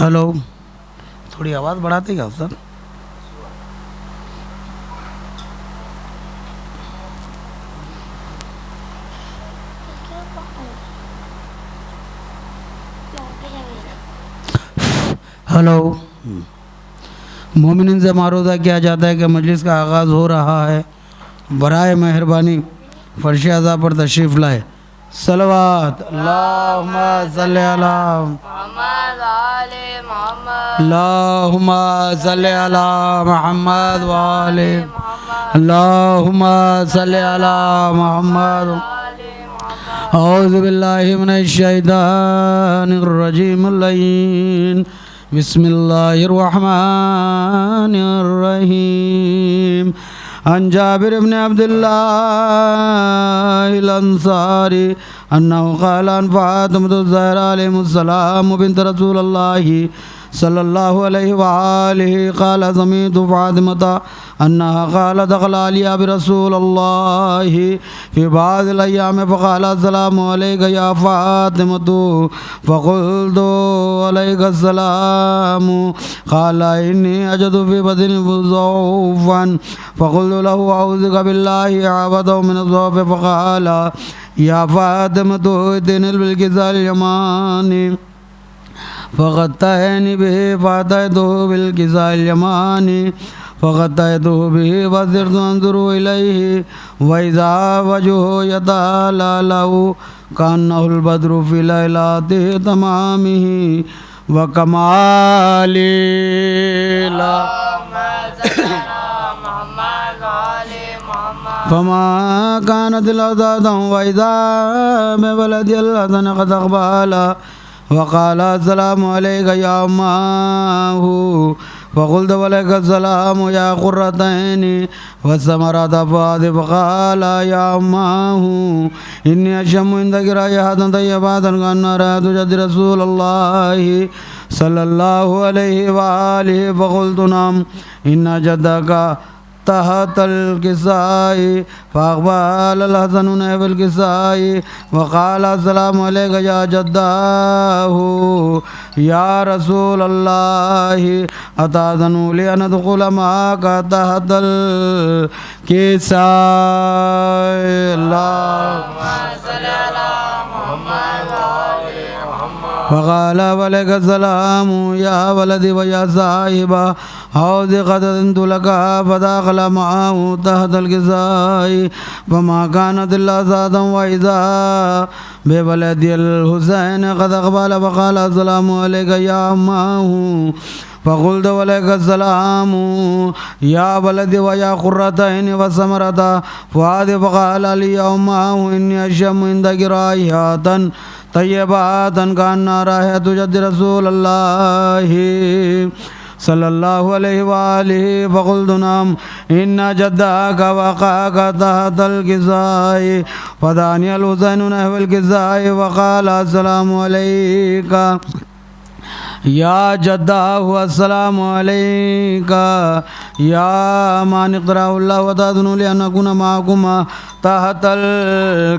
Hello, थोड़ी आवाज़ बढ़ाते क्या सर? हेलो। मोमिन से मारूदा किया जाता है कि मजलिस का आगाज़ हो रहा है, बराए मेहरबानी फर्श अज़ा पर तशरीफ़ लाए। सलवात अल्लाहुम्मा सल्ली अला मोहम्मद वाले मोहम्मद, अल्लाहुम्मा सल्ली अला मुहम्मद वाले मोहम्मद अल्लाहुम्मा सल्ली अला मुहम्मद। वाले मोहम्मद। औज़ु बिल्लाहि मिनश शैतानिर रजीम लईन बिस्मिल्लाहिर रहमानिर रहीम। अन जाबिर इब्न अब्दुल्लाह अंसारी अन्नहु क़ाल अन फ़ातिमतु ज़हरा अलैहिस्सलाम बिन्त रसूलिल्लाहि सल्लल्लाहु अलैहि वआलिहि क़ाल समीअतु फ़ातिमता अन्नहा क़ालत दख़ल अलिया बिरसूलिल्लाहि फ़ी बाज़िल अय्याम फ़क़ाल अस्सलामु अलैका या फ़ातिमतु फ़क़ुल्तु अलैका अस्सलामु क़ाल इन्नी अजदु फ़ी बदनी ज़ौफ़न फ़क़ुल्तु लहु अऊज़ुबिका बिल्लाहि अबदअ मिन ज़ौफ़ फ़क़ाल या फ़ातिमतु इतिनिल बिलकिसाल यमानी फ़ग़त्तहनी बिही फ़अतैतुहु बिलकिसाल यमानी फ़ग़त्तैतुहु बिही वसिरतु अंज़ुरु इलैहि वइज़ा वजहुहु यतलअलअ कअन्नहुल बद्रु फ़ी लैलति तमामिही व कमालिही मोहम्मद वाले मोहम्मद। फमा कानत लज़्ज़तुहु वइज़ा बिवलदिल हसन क़द अक़बल वक़ाल अस्सलामु अलैका या अम्माहु फ़क़ुल्तु वलैका अस्सलामु या क़ुर्रतैनी वसमरत फ़ुआदी फ़क़ाल या अम्माहु इन्नी अशम्मु इंदकी राइहतन तय्यबतन कअन्नी राइहतु जद्दी रसूलिल्लाहि सल्लल्लाहु अलैहि वआलिहि फ़क़ुल्तु नअम इन्न जद्दका तहतल किसाई फ़अक़बल अल-हसन नहवल किसाई वक़ाल अस्सलामु अलैका या जद्दाहु या रसूलल्लाहि अताज़नु लि अन अदख़ुल मअका तहतल किसाई। फ़क़ाल वलैका अस्सलामु या वलदी व या साहिबा हौज़ क़द अज़नतु लका फ़दख़ल मअहु तहतल किसाई फ़मा कानत इल्ला साअतन वइज़ा बिवलदिल हुसैन क़द अक़बल फ़क़ाल अस्सलामु अलैका या अम्माहु फ़क़ुल्तु वलैका अस्सलामु या वलदी व या क़ुर्रतैनी वसमरत फ़ुआदी फ़क़ाल या अम्माहु इन्नी अशम्मु इंदकी राइहतन तय्यबतन कअन्नी राइहतु जद्दी रसूलिल्लाहि सल्लल्लाहु अलैहि वआलिहि फ़क़ुल्तु नअम इन्न जद्दका वक़अका तहतल किसाई फ़दानियल हुसैन नहवल किसाई वक़ाल अस्सलामु अलैका या जद्दाहु अस्सलामु अलैका या मान इक़्तरअहुल्लाहु व ताज़नु लि अन अकून मअकुमा तहतल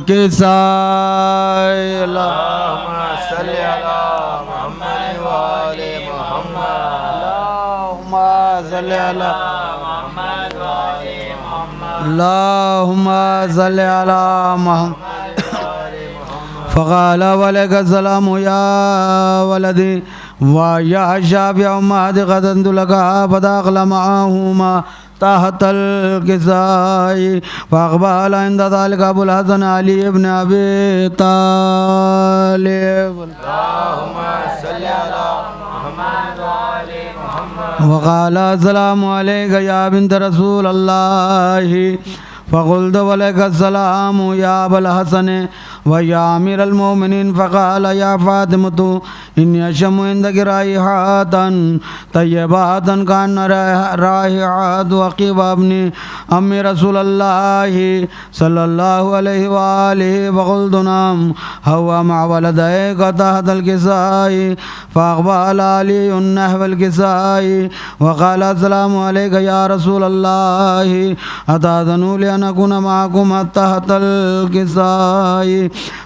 किसाई। अल्लाहुम्मा सल्लि अला मुहम्मद वाले मोहम्मद। अल्लाहुम्मा सल्लि अला मोहम्मद वाले मोहम्मद। अल्लाहुम्मा सल्लि अला मुहम्मद। फ़क़ाल वलैका अस्सलामु या वलदी व या शाफ़िअ उम्मती क़द अज़नतु लका फ़दख़ल मअहुमा तहतल किसाई फ़अक़बल इंद ज़ालिका अबुल हसन अली इब्न अबी तालिब। अल्लाहुम्मा सल्लि अला मोहम्मद वाले मोहम्मद। वक़ाल अस्सलामु अलैका या बिन्त रसूलिल्लाहि फ़क़ुल्तु वलैका अस्सलामु या अबल हसन व या अमीरल मोमिनीन फ़क़ाल या फ़ातिमतु इन्नी अशम्मु इंदकी राइहतन तय्यबतन कअन्नी राइहतु अक़ीब इब्न अम्मी रसूलिल्लाहि सल्लल्लाहु अलैहि वआलिहि फ़क़ुल्तु नअम हुवा मअ वलदैका तहतल किसाई फ़अक़बल अलीयुन नहवल किसाई वक़ाल अस्सलामु अलैका या रसूलल्लाहि अताज़नु लि अन अकून मअकुमा तहतल किसाई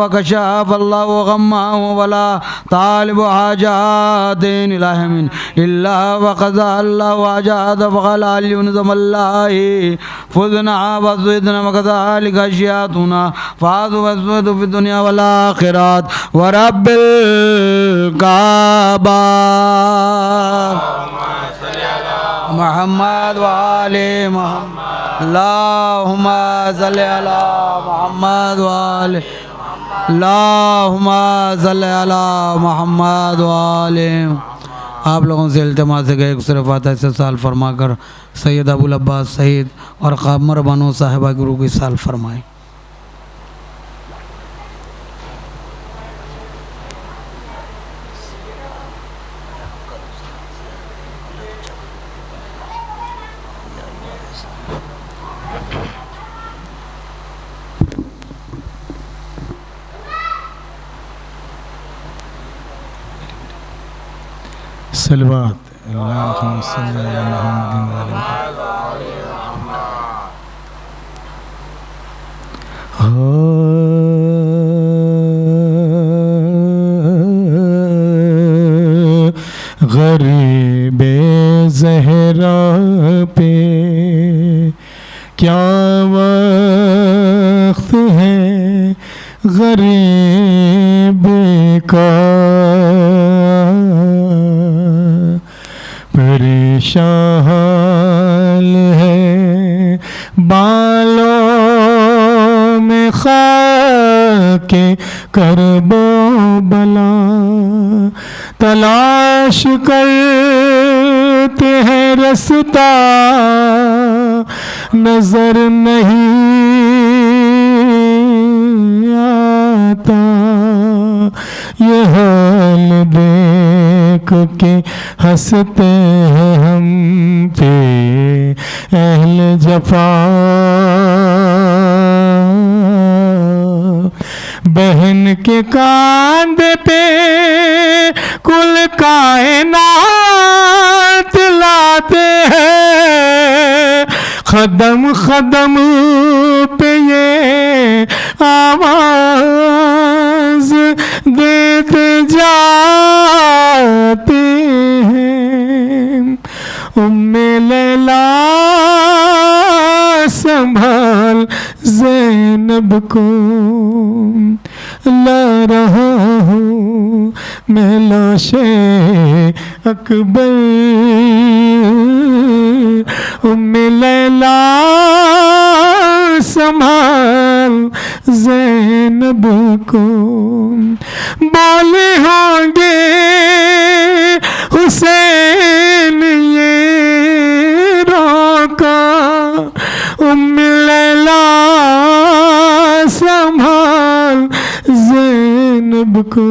वकशाफ अल्लाह गम्मा वला तालिब हाजात इलाहिमिन इल्ला वक़ज़ा अल्लाह हाजात फ़क़ल अलियुन ज़मल्लाहि फुज़ना वज़िदना वकज़ालिका अशियातुना फ़ाज़ु वज़्वदु फ़िद दुनिया वल आखिरत व रब्बिल काबा मोहम्मद व आले मोहम्मद अल्लाहुम्मा सल्लि अला मोहम्मद व आले अल्लाहुम्मा सल्लि अला मोहम्मद व आले। आप लोगों से इल्तिमास है कि एक सूरह फातिहा से साल फरमा कर सैयद अबुल अब्बास सईद और क़मर बानो साहिबा गुरु की साल फरमाएँ। सलवात अल्लाहुम्मा सल्लि अला मुहम्मदिन व आले गरीबे ज़हरा पे क्या वक्त है गरीब का, परेशान हाल है बालों में खाके करबो बला, तलाश करते हैं रास्ता नजर नहीं आता, ये हाल देख के हंसते हैं हम पे अहले जफा, बहन के कांधे पे कुल कायनात लाते हैं, कदम कदम पे ये आवाज देते जाते हैं। उम्मे लैला संभाल ज़ैनब को ला रहा हूँ मैं लाशे अकबर, उम्मे लैला संभाल ज़ैनब को, बोले होंगे हुसैन ये रोका, उम्मे लैला संभाल ज़ैनब को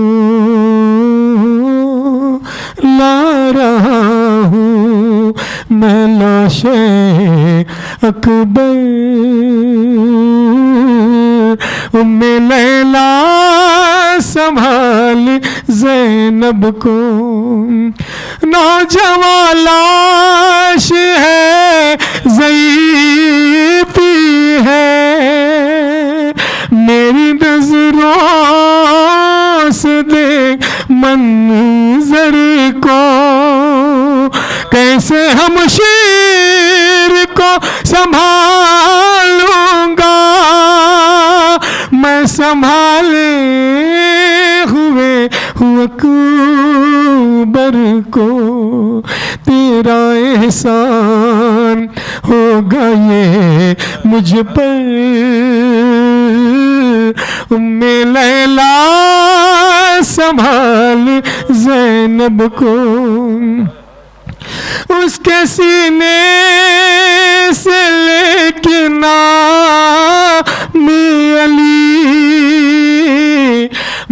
ला रहा हूँ मैं लाशे अकबर, उम्मे लैला संभाल ज़ैनब को, नौजवान लाश है ज़ईफ़ी है, मेरी नज़रों से देख मंज़र को, कैसे हम शेर को संभालूंगा मैं, संभाले हुए अकबर को, तेरा एहसान होगा ये मुझ पर, उम्मे लैला संभाल ज़ैनब को, उसके सीने से लेके नाम अली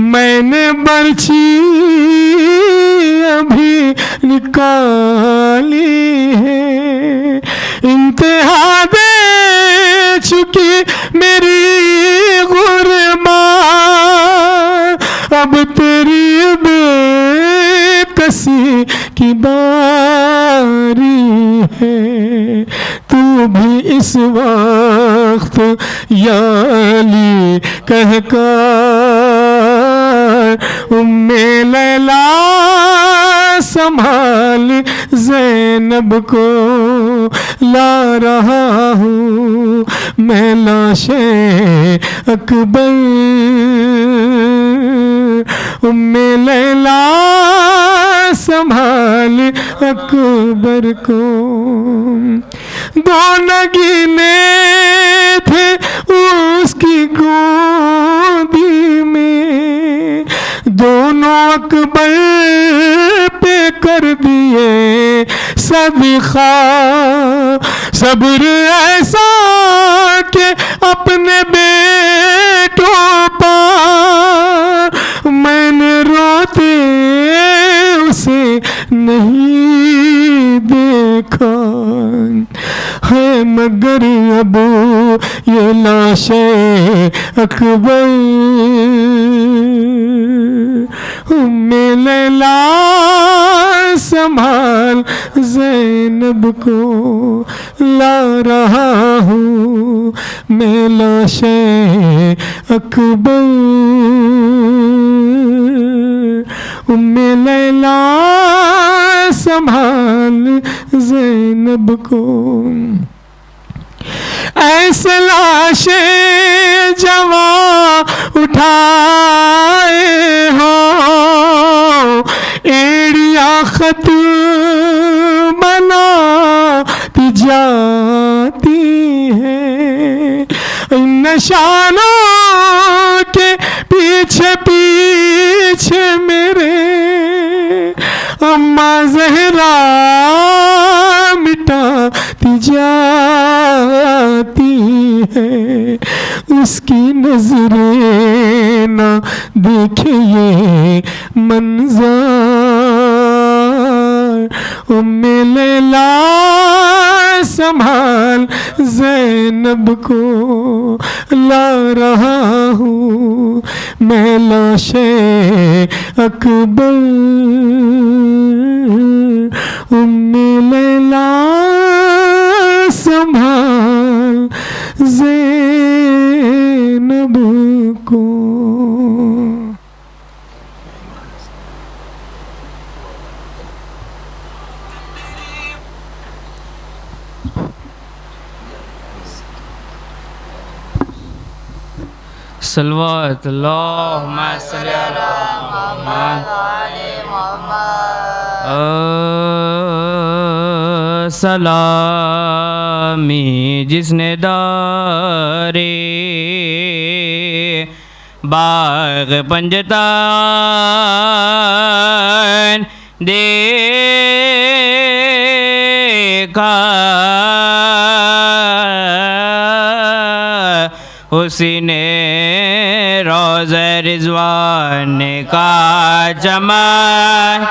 मैंने बर्छी अभी निकाली है, इंतहा दे चुकी मेरी गुरबान, अब तेरी बेकसी की बात जारी है। तू भी इस वक्त या अली कहकर उम्मे लैला संभाल ज़ैनब को ला रहा हूँ मैं लाशे अकबर। उम्मे लैला संभाल अकबर को। दो नगीने थे उसकी गोदी में, दोनों अकबर पे कर दिए सदका। सब्र ऐसा के अपने बेटों पर मैंने रोते उसे नहीं देखा है, मगर अब ये लाशे अकबर उम्मे लैला संभाल ज़ैनब को ला रहा हूँ मैं लाशे अकबर। उम्मे लैला संभाल ज़ैनब को। ऐसे लाशे जवा उठाए हो, एड़िया खत बनाती जाती है। इन निशानों के पीछे पीछे मेरे अम्मा ज़हरा मिटाती जाती है। उसकी नजरें ना देखे ये मंज़र। उम्मे लैला संभाल ज़ैनब को ला रहा हूँ मैं लाशे अकबर। उम्मे लैला संभाल ज़ैनब को। सल्लल्लाहु अलैहि वसल्लम। सलामी जिसने दारे बाग पंजतान देखा, उसने रोज़े रिज़वान का चमन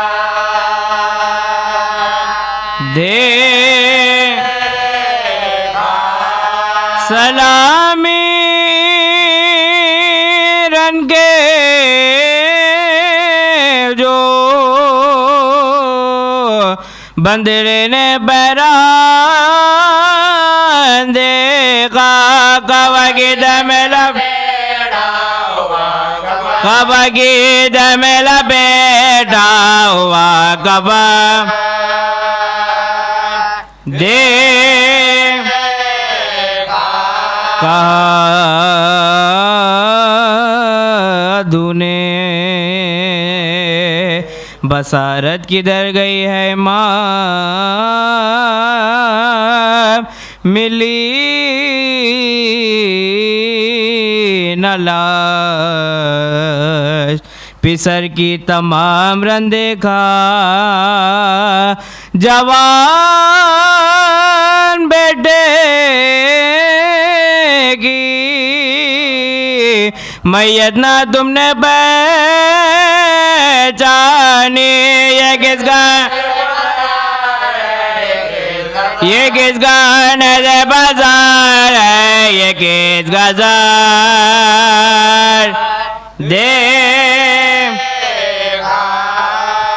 देखा। सलामी रन के जो बंदरे ने बैरान देखा। कवगीत में लपेटा हुआ कबा देखा। दूने बसारत किधर गई है माँ, मिली न लाश। पिसर की तमाम रन देखा, जवान बेटे की मैयत ना तुमने पहचानी। ये किसका नज़र बाजार है, ये किसका जार दे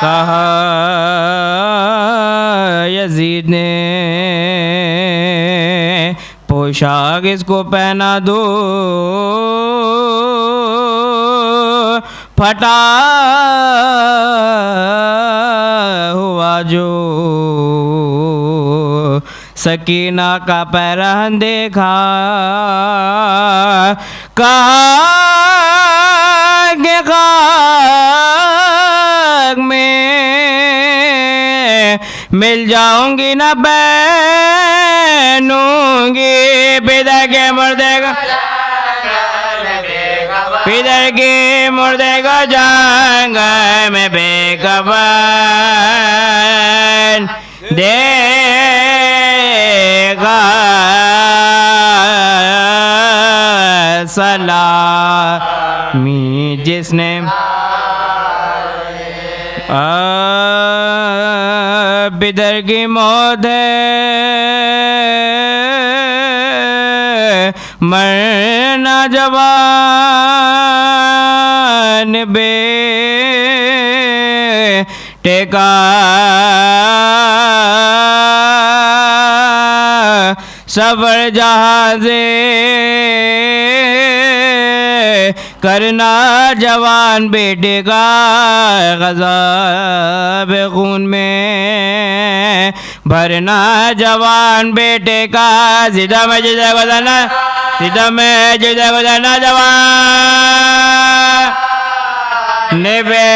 कहा। पोशाक इसको पहना दो, फटा हुआ जो सकीना का पैरहन देखा, कहा के खाक में मिल जाऊंगी न बहनूंगी, पिता के मुर्दे का पितर के मुर्दे को जाऊंगा मैं बेकफन देगा सलामी जिसने पितर की मौत है, मरना जवान बेटे का, सफर जहाज़े करना जवान बेटे का, ग़ज़ाब खून में भरना जवान बेटे का, सीधा में जिसे गुजरना, सीधा में जिसे गुजरना जवान निबे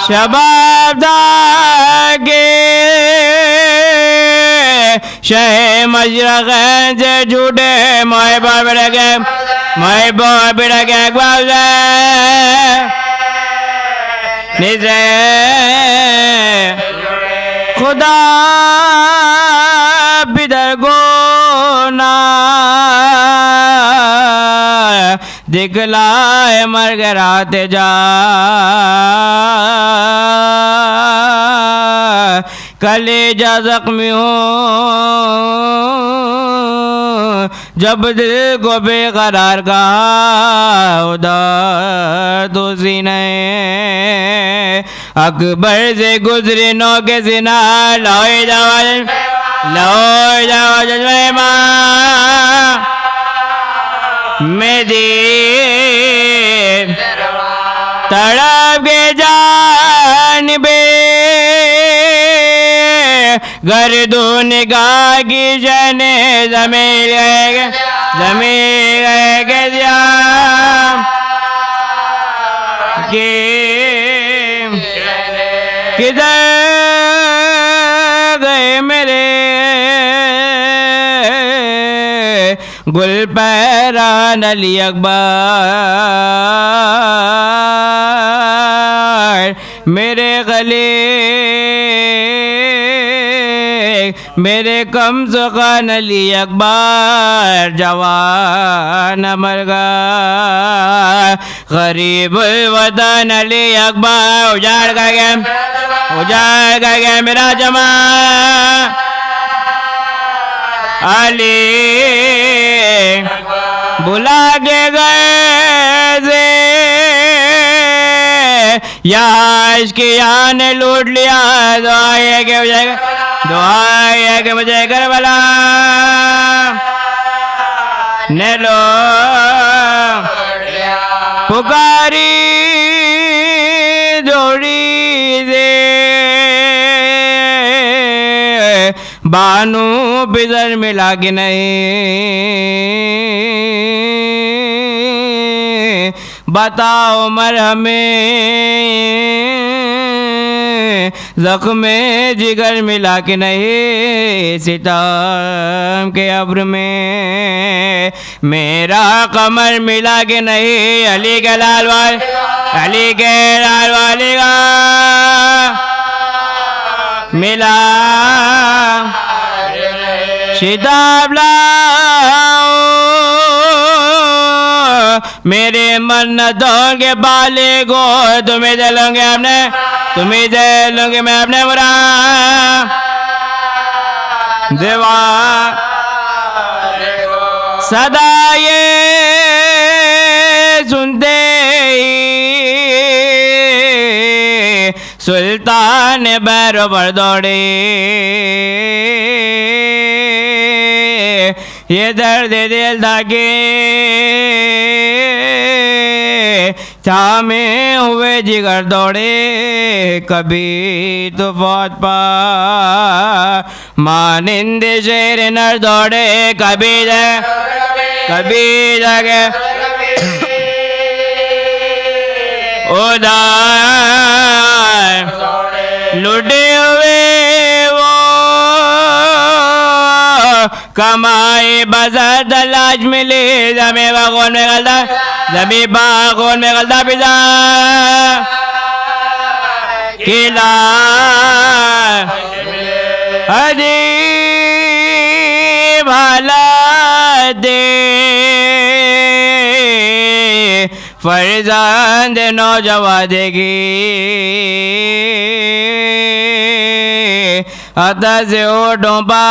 शबाब दागे शहे मशरक़ से झूठे मोए बाप रखे, मोए बाप रखे अकबाल निजे खुदा पितर को ना दिखलाए मर के रात जा, कलेजा जख्मी हो जब दिल को बेकरार कहा, उधर तो सीने अकबर से गुजरे नौ के सिना, लोए जवाज मेरी तड़प के जानबे गर्दो निगाह की जने ज़मीर गए के किधर गए मेरे गुल पैरान अली अकबर, मेरे गले मेरे कमज़ुखान अली अकबर, जवान मर गया गरीब वतन अली अकबर, उजाड़ गया मेरा जमा अली, बुला के गए से यहाँ इसके यहाँ ने लूट लिया, दुआ है कि हो जाएगा, दुआ है कि मुझे करबला ने लो पुकारी जोड़ी से बानू बिजर मिला कि नहीं, बताओ मरहमें ज़ख्मे जिगर मिला कि नहीं, सितम के अब्र में मेरा कमर मिला कि नहीं, अली के लाल वाले का मिला, शिताब लाओ मेरे मन्नतों के बाले को, तुम्हें दे लूंगे मैं अपने बुरा देवा सदा ये सुनते ही सुल्तान बैर पर दौड़े, ये दर्द दिल था कि थामे हुए जिगर दौड़े कभी तो फौत पा मानिंद शेर नर दौड़े कभी जगे उदार लुटे हुए वो कमाए बाजार तलाश मिले जमे बागोन में गलता जमी बागोन में गलता पिता किला अजीब हालात दे फरजांद नौजवान देगी अता से ओठों पा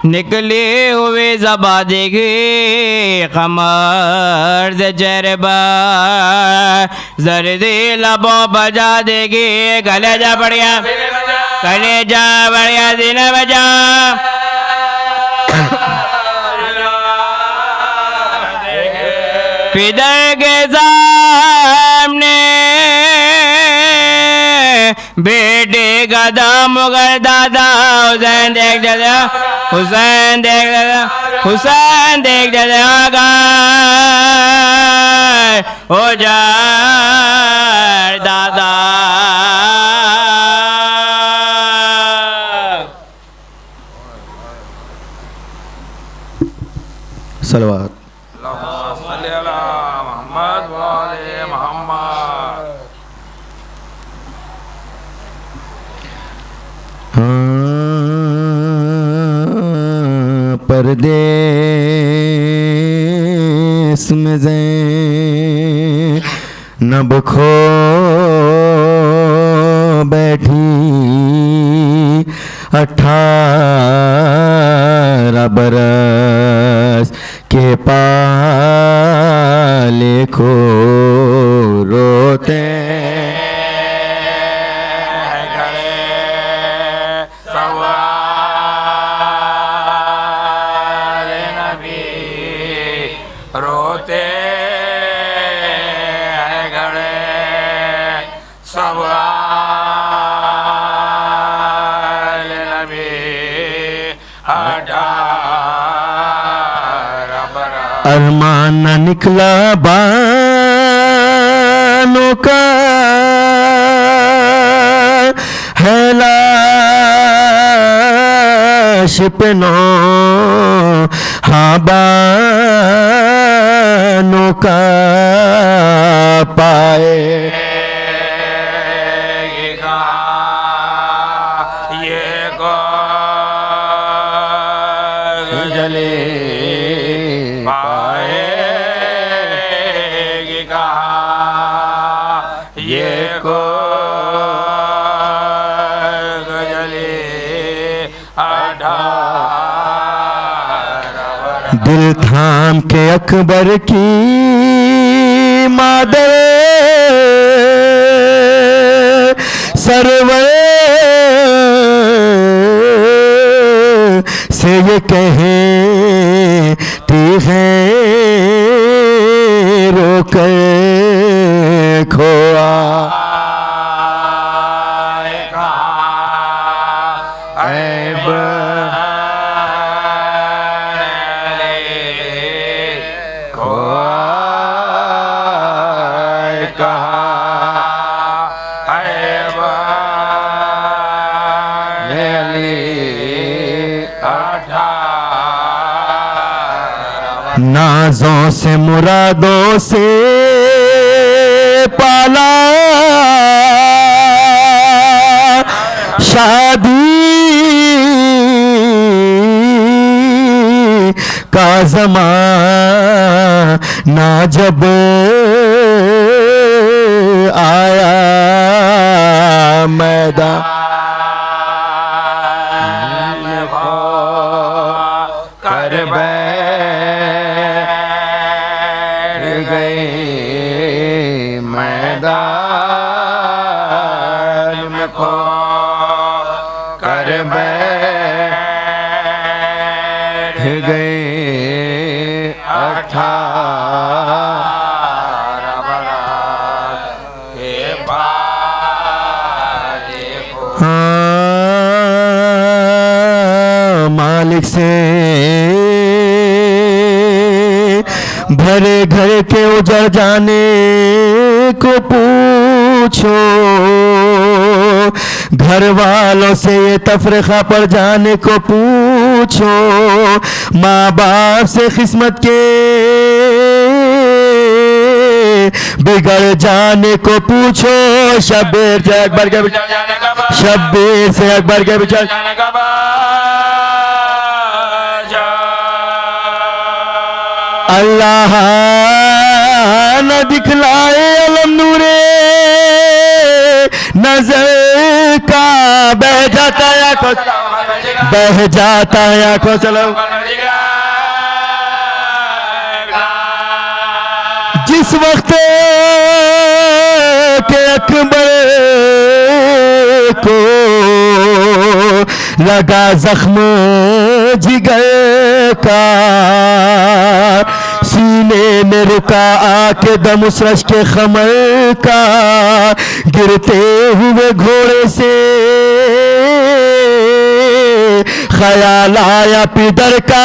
निकले हुए ज़बा देगी कमर से चेहरे पर जर्दी लबों बजा देगी कलेजा बढ़िया दिन बजा पिदर के सामने बेटे का दाम मुगर दादा हुसैन देख जला हुसैन देख जला हो जा दादा सलवात परदेस में ज़ैनब खो बैठी 18 बरस के पाले को रोते अरमान न निकला बानों का है लाश पे नो हाँ बानों का पाए दिल थाम के अकबर की मादर सरवर से ये कहती है रोकर खोआ नाजों से मुरादों से पाला शादी का ज़माना जब आया मैदान कर मैदान में खो कर मालिक से भरे घर के उजड़ जाने को पूछो, घर वालों से ये तफरीका पड़ जाने को पूछो, माँ बाप से किस्मत के बिगड़ जाने को पूछो, शब्बीर से अकबर के शब्बीर से अकबर के विचार अल्लाह न दिखलाए अलम नूरे नजर का, बह जाता है आंखों, बह जाता है आंखों, चलो जिस वक्त के अकबर को लगा जख्म जिगर का, सीने में रुका आके दम उस रश के खमर का, गिरते हुए घोड़े से ख्याल आया पिदर का,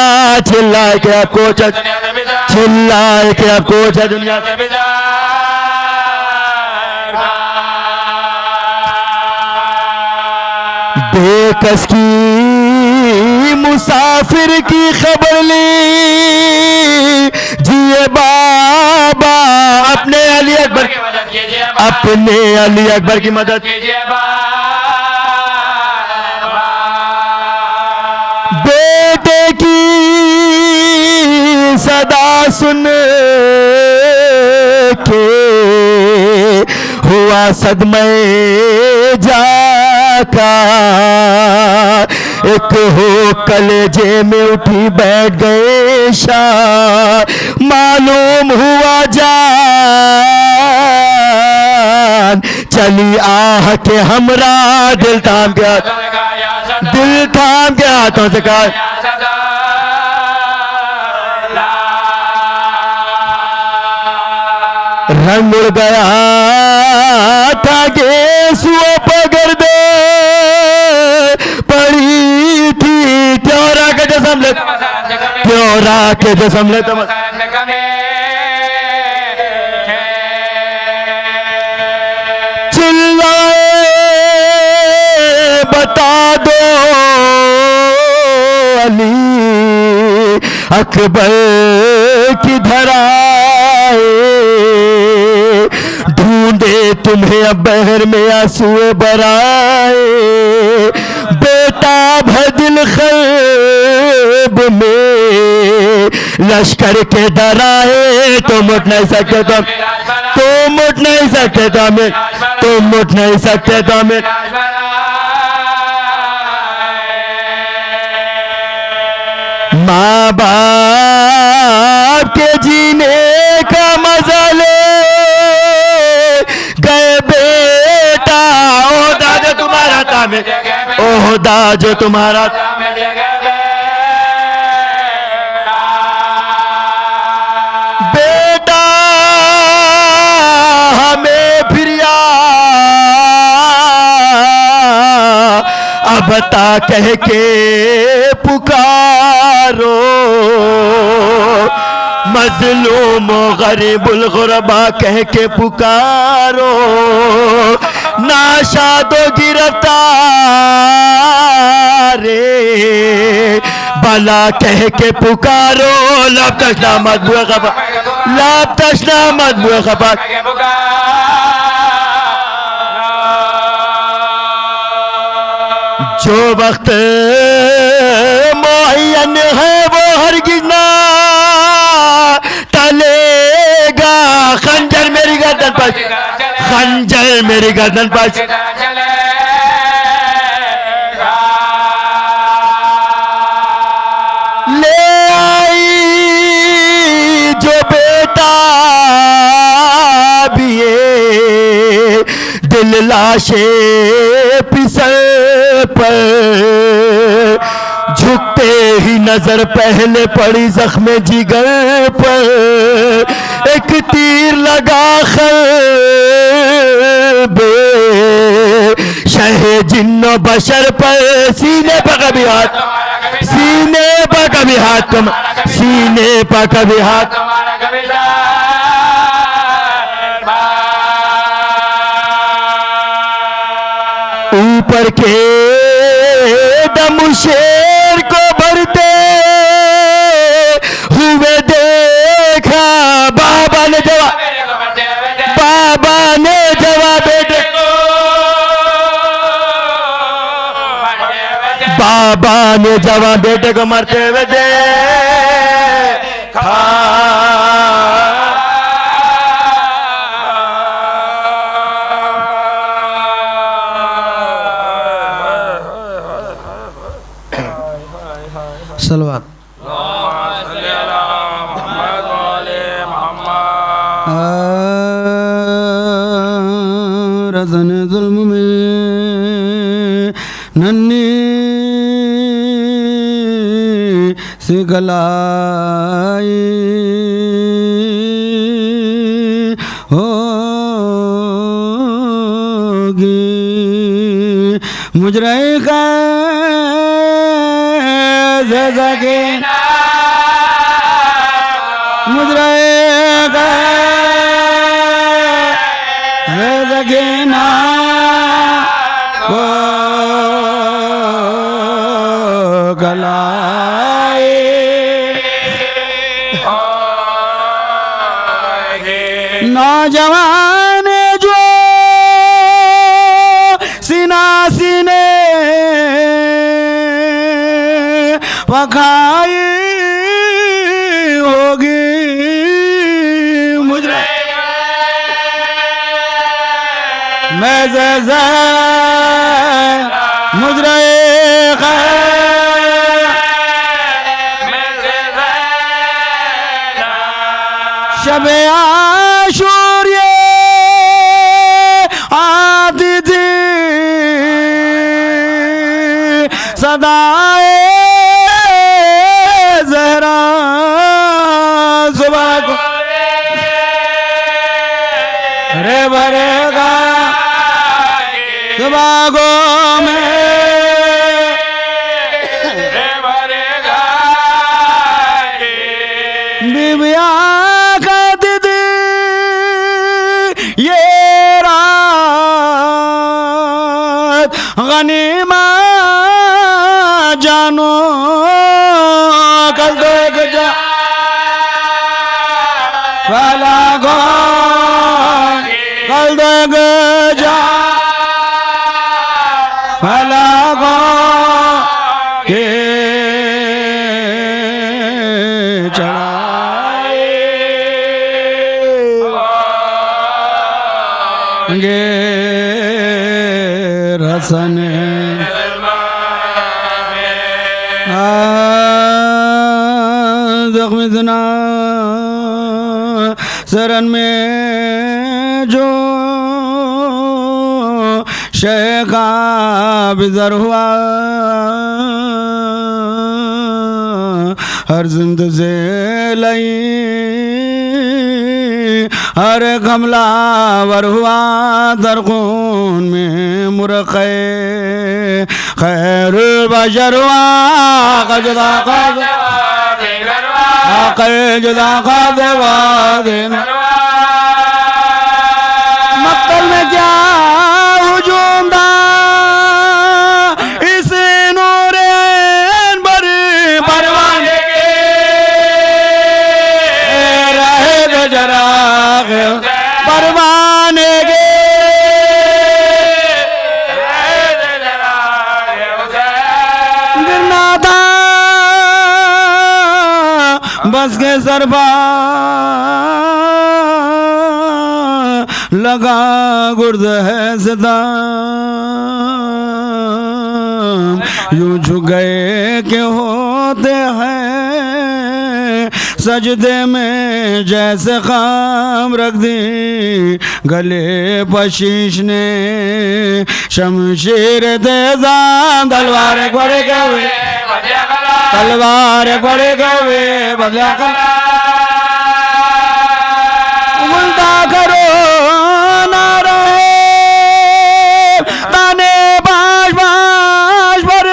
चिल्लाए के आपको चिल्लाए के आपको दुनिया से बेकस की मुसाफिर की खबर ली, जिए बाबा अपने अली अकबर, अपने अली अकबर की मदद कीजिए, बेटे की सदा सुन के हुआ सदमे जाका, एक हो कलेजे में उठी बैठ गए शाह, मालूम हुआ जान चली आह के हमरा, दिल थाम के हाथों से कहा रंग उड़ गया था गेसुओं पर गर्दे पड़ी थी, त्योरा के जसम ले, त्योरा के जसम ले, चिल्लाए बता दो अली अकबर किधर आए, ढूंढे तुम्हें अब बहर में आंसुए बराए, बेटा भदिल खैब में लश्कर के डराए, तुम उठ नहीं सकते, तुम उठ नहीं सकते, तुम उठ नहीं सकते, माँ बाप के जीने का मजा ले गए बेटा, ओहदा जो तुम्हारा था में, ओहदा जो तुम्हारा था में, बेटा हमें फिर अब बता कह के पुकारो, मजलूम गरीबुल गुरबा कह के पुकारो, नाशादो गिरफ्तारे बला कह के पुकारो, लब तशना मत बुए खफा, लब तशना मत बुए खफा, जो वक्त मुअय्यन है वो हरगिज़ ना टलेगा, खंजर मेरी गर्दन पर, खंजर मेरी गर्दन पर, ले आई जो बेटा भी ये दिल लाशे पिसल पर, झुकते ही नजर पहले पड़ी जख्म जिगर पर, एक तीर लगा खलबे शहे जिन्नो बशर पर, सीने पर कभी हाथ, सीने पर कभी हाथ तुम, सीने पर कभी हाथ, ऊपर के दम शेर को भरते हुए देखा, बाबा ने जवाब, बाबा ने जवाब बेटे को, बाबा ने जवाब बेटे को मरते हुए देखा। सलवात रज़न जुल्म में नन्ही सी गलाई होगी, मुजरे का ज़गे मुजरे का ज़गे ना को गलाए नौजवान जो सीना सीने पकाई होगी, मुझे मैं मुझे शबे आशूर ये आती थी सदाए ज़हरा, सुबह को रे भरेगा सुबह को में रे भरेगा बीबिया कहती थी ये रात गनीमत जानो, कल तो एक जा वाला गो, कल तो एक जा वाला गो के चढ़ाएंगे रसन जख्मी सुना सरन में जो शेखा बिजर हुआ, हर जिंद से लई हर कमलावर हुआ, दरकून में मुरक़े खैर बशर हुआ, जुदा जुदा मक्तल में क्या हुजूम था इस नूरे बड़े परवाने के, रहे तो जरा परवाने के, गिरना था बस के सरबा लगा गुर्द है सदा, यूं झुक गए के होते हैं सजदे में जैसे खाम रख दी, गले पशीश ने शमशीर तेजाम, तलवार बड़े गए तलवार बड़े गए बदला उल्टा करो ना रहे ताने बाश बाश पर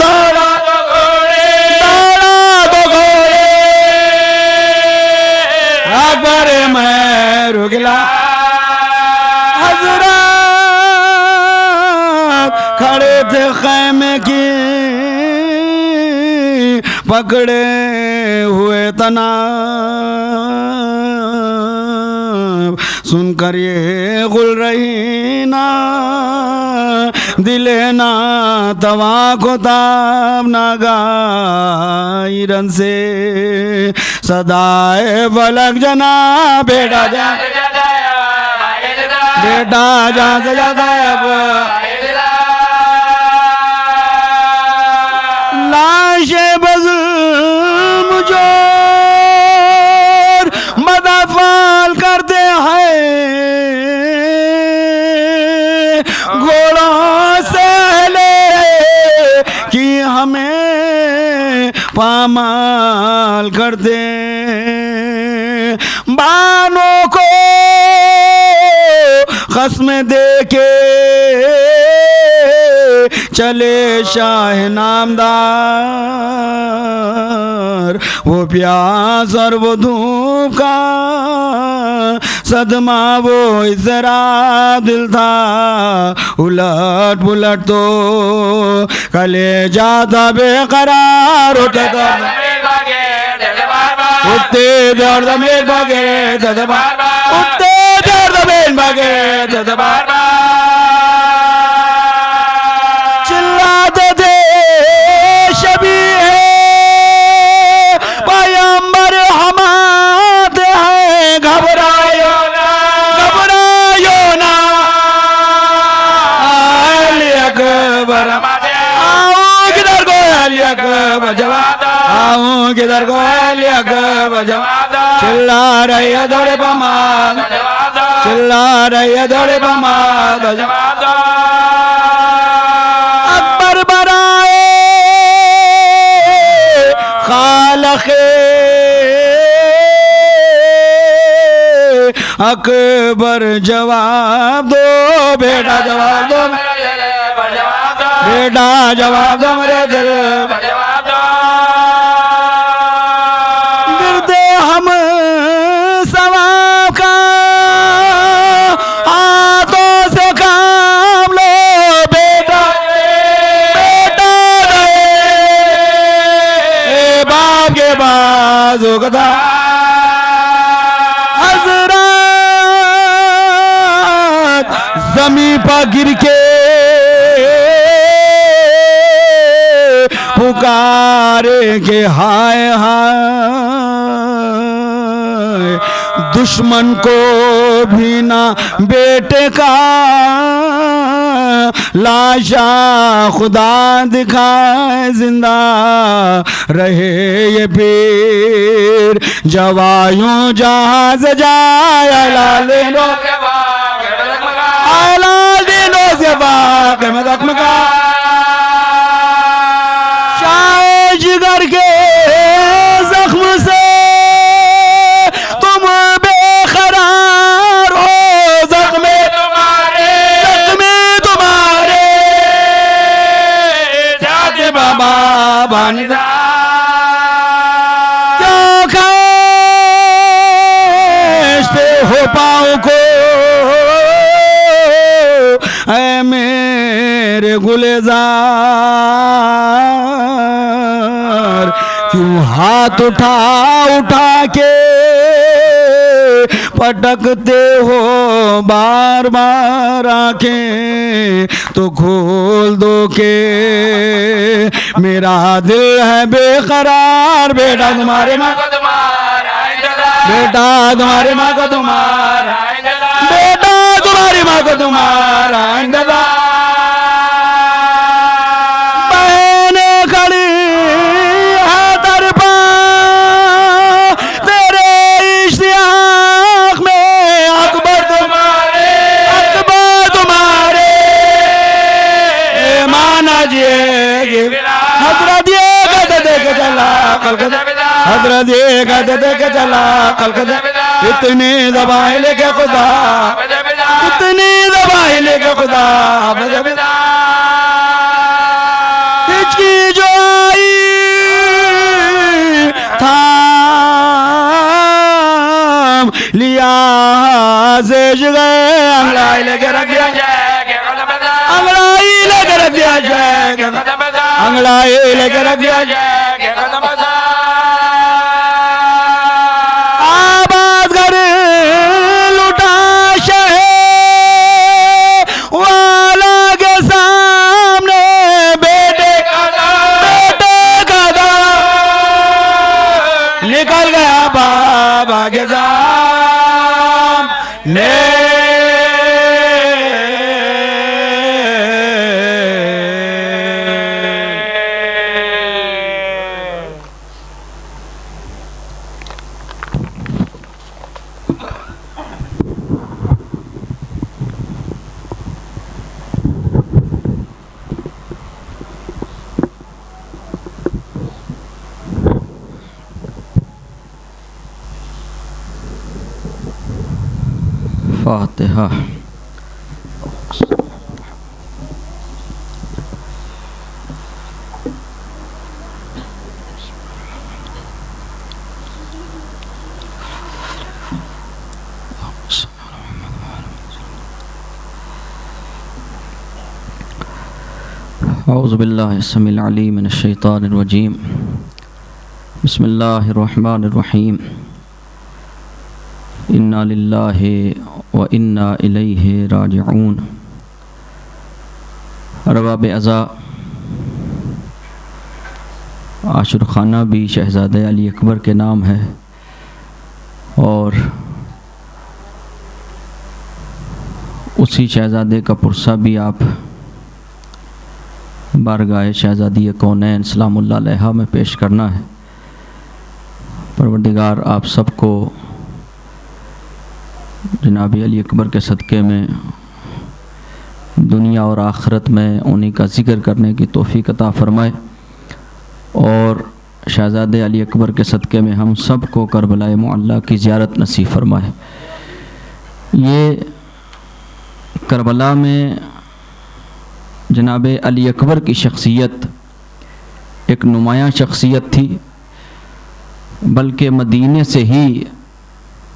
दौड़ा घोड़े से खैमे की पकड़े हुए तनाब सुनकर ये गुल रही ना दिले ना तवा को ताब ना गायरन से सदाए फलक जना बेटा जा बेटा जा जाता अब लाशे बज़ुल्म जोर मदाफाल करते हैं घोड़ों से ले कि हमें पामाल करते बानों को खस्म दे के चले शाह नामदार वो प्यास और वो धूप का सदमा वो इजरा दिल था उलट पुलट तो कले जाता बेकरार उठते दर्द में भागे उठते दर्द में भागे चिल्लाते थे शबी है पैगंबर हमारे हैं घबरायो ना अली अकबर आओ किधर को अली अकबर जवाब आओ किधर को अली अकबर जवाब चिल्ला रही है दौड़े बमाद चिल्ला रही है दौड़े बमाद जवाब अकबर बराए खालखे अकबर जवाब दो बेटा जवाब दो बेटा जवाब दो मेरे दिल गिरते हम सवाब का हाथों से काम लो बेटा बेटा बाप के बाजू का हजरत जमी पर गिर के पुकारे के हाय हाय दुश्मन को भी ना बेटे का लाशा खुदा दिखाए जिंदा रहे ये पीर जवायों जहाज जाए लालिनो से बाग में दखमगा जिगर के जख्म से तुम बेखरार हो जख्म तुम्हारे जाते बाबा बानिदा क्यों खींचते हो पाँव को ऐ मेरे गुलेजार क्यों हाथ उठा के पटकते हो बार बार आंखें तो खोल दो के मेरा दिल है बेकरार बेटा तुम्हारे माँ को बेटा तुम्हारी माँ को तुम्हारा बेटा तुम्हारी माँ को तुम्हारा बहने खड़ी है तरफा तेरे इश्तियाक में अकबर तुम्हारे माना जी हजरत ये कहते देख चला कलकत्ता हजरत ये कहते देख चला कलकत्ता इतनी दवाएं लेके खुदा इतनी दवाएं लेके खुदा हिचकी जो आई थाम लिया से गए अंगड़ाई लेके रख दिया अंगड़ाई लेके रख दिया शेख अंगड़ाई लेके रख दिया आबाद कर लुटा शहर वाला के सामने बेटे का निकल गया बाबा के सामने फातिहा। औज़ु बिल्लाहि समील अलीम मिनश शैतानिर रजीम। बिस्मिल्लाहिर रहमानिर रहीम। इन्ना लिल्लाहि व इन्ना इलैहि राजिऊन। अरबाब अज़ा, आशुर खाना भी शहज़ादे अली अकबर के नाम है और उसी शहज़ादे का पुरसा भी आप बारगाह शहज़ादी कौनैन सलामुल्लाह अलैहा में पेश करना है। परवरदिगार आप सबको जनाब अली अकबर के सदक़े में दुनिया और आखिरत में उन्हीं का ज़िक्र करने की तौफ़ीक़ अता फ़रमाए और शहज़ादे अली अकबर के सदक़े में हम सब को करबला मुअल्ला की ज़ियारत नसीब फ़रमाए। ये करबला में जनाब अली अकबर की शख्सियत एक नुमायाँ शख्सियत थी, बल्कि मदीने से ही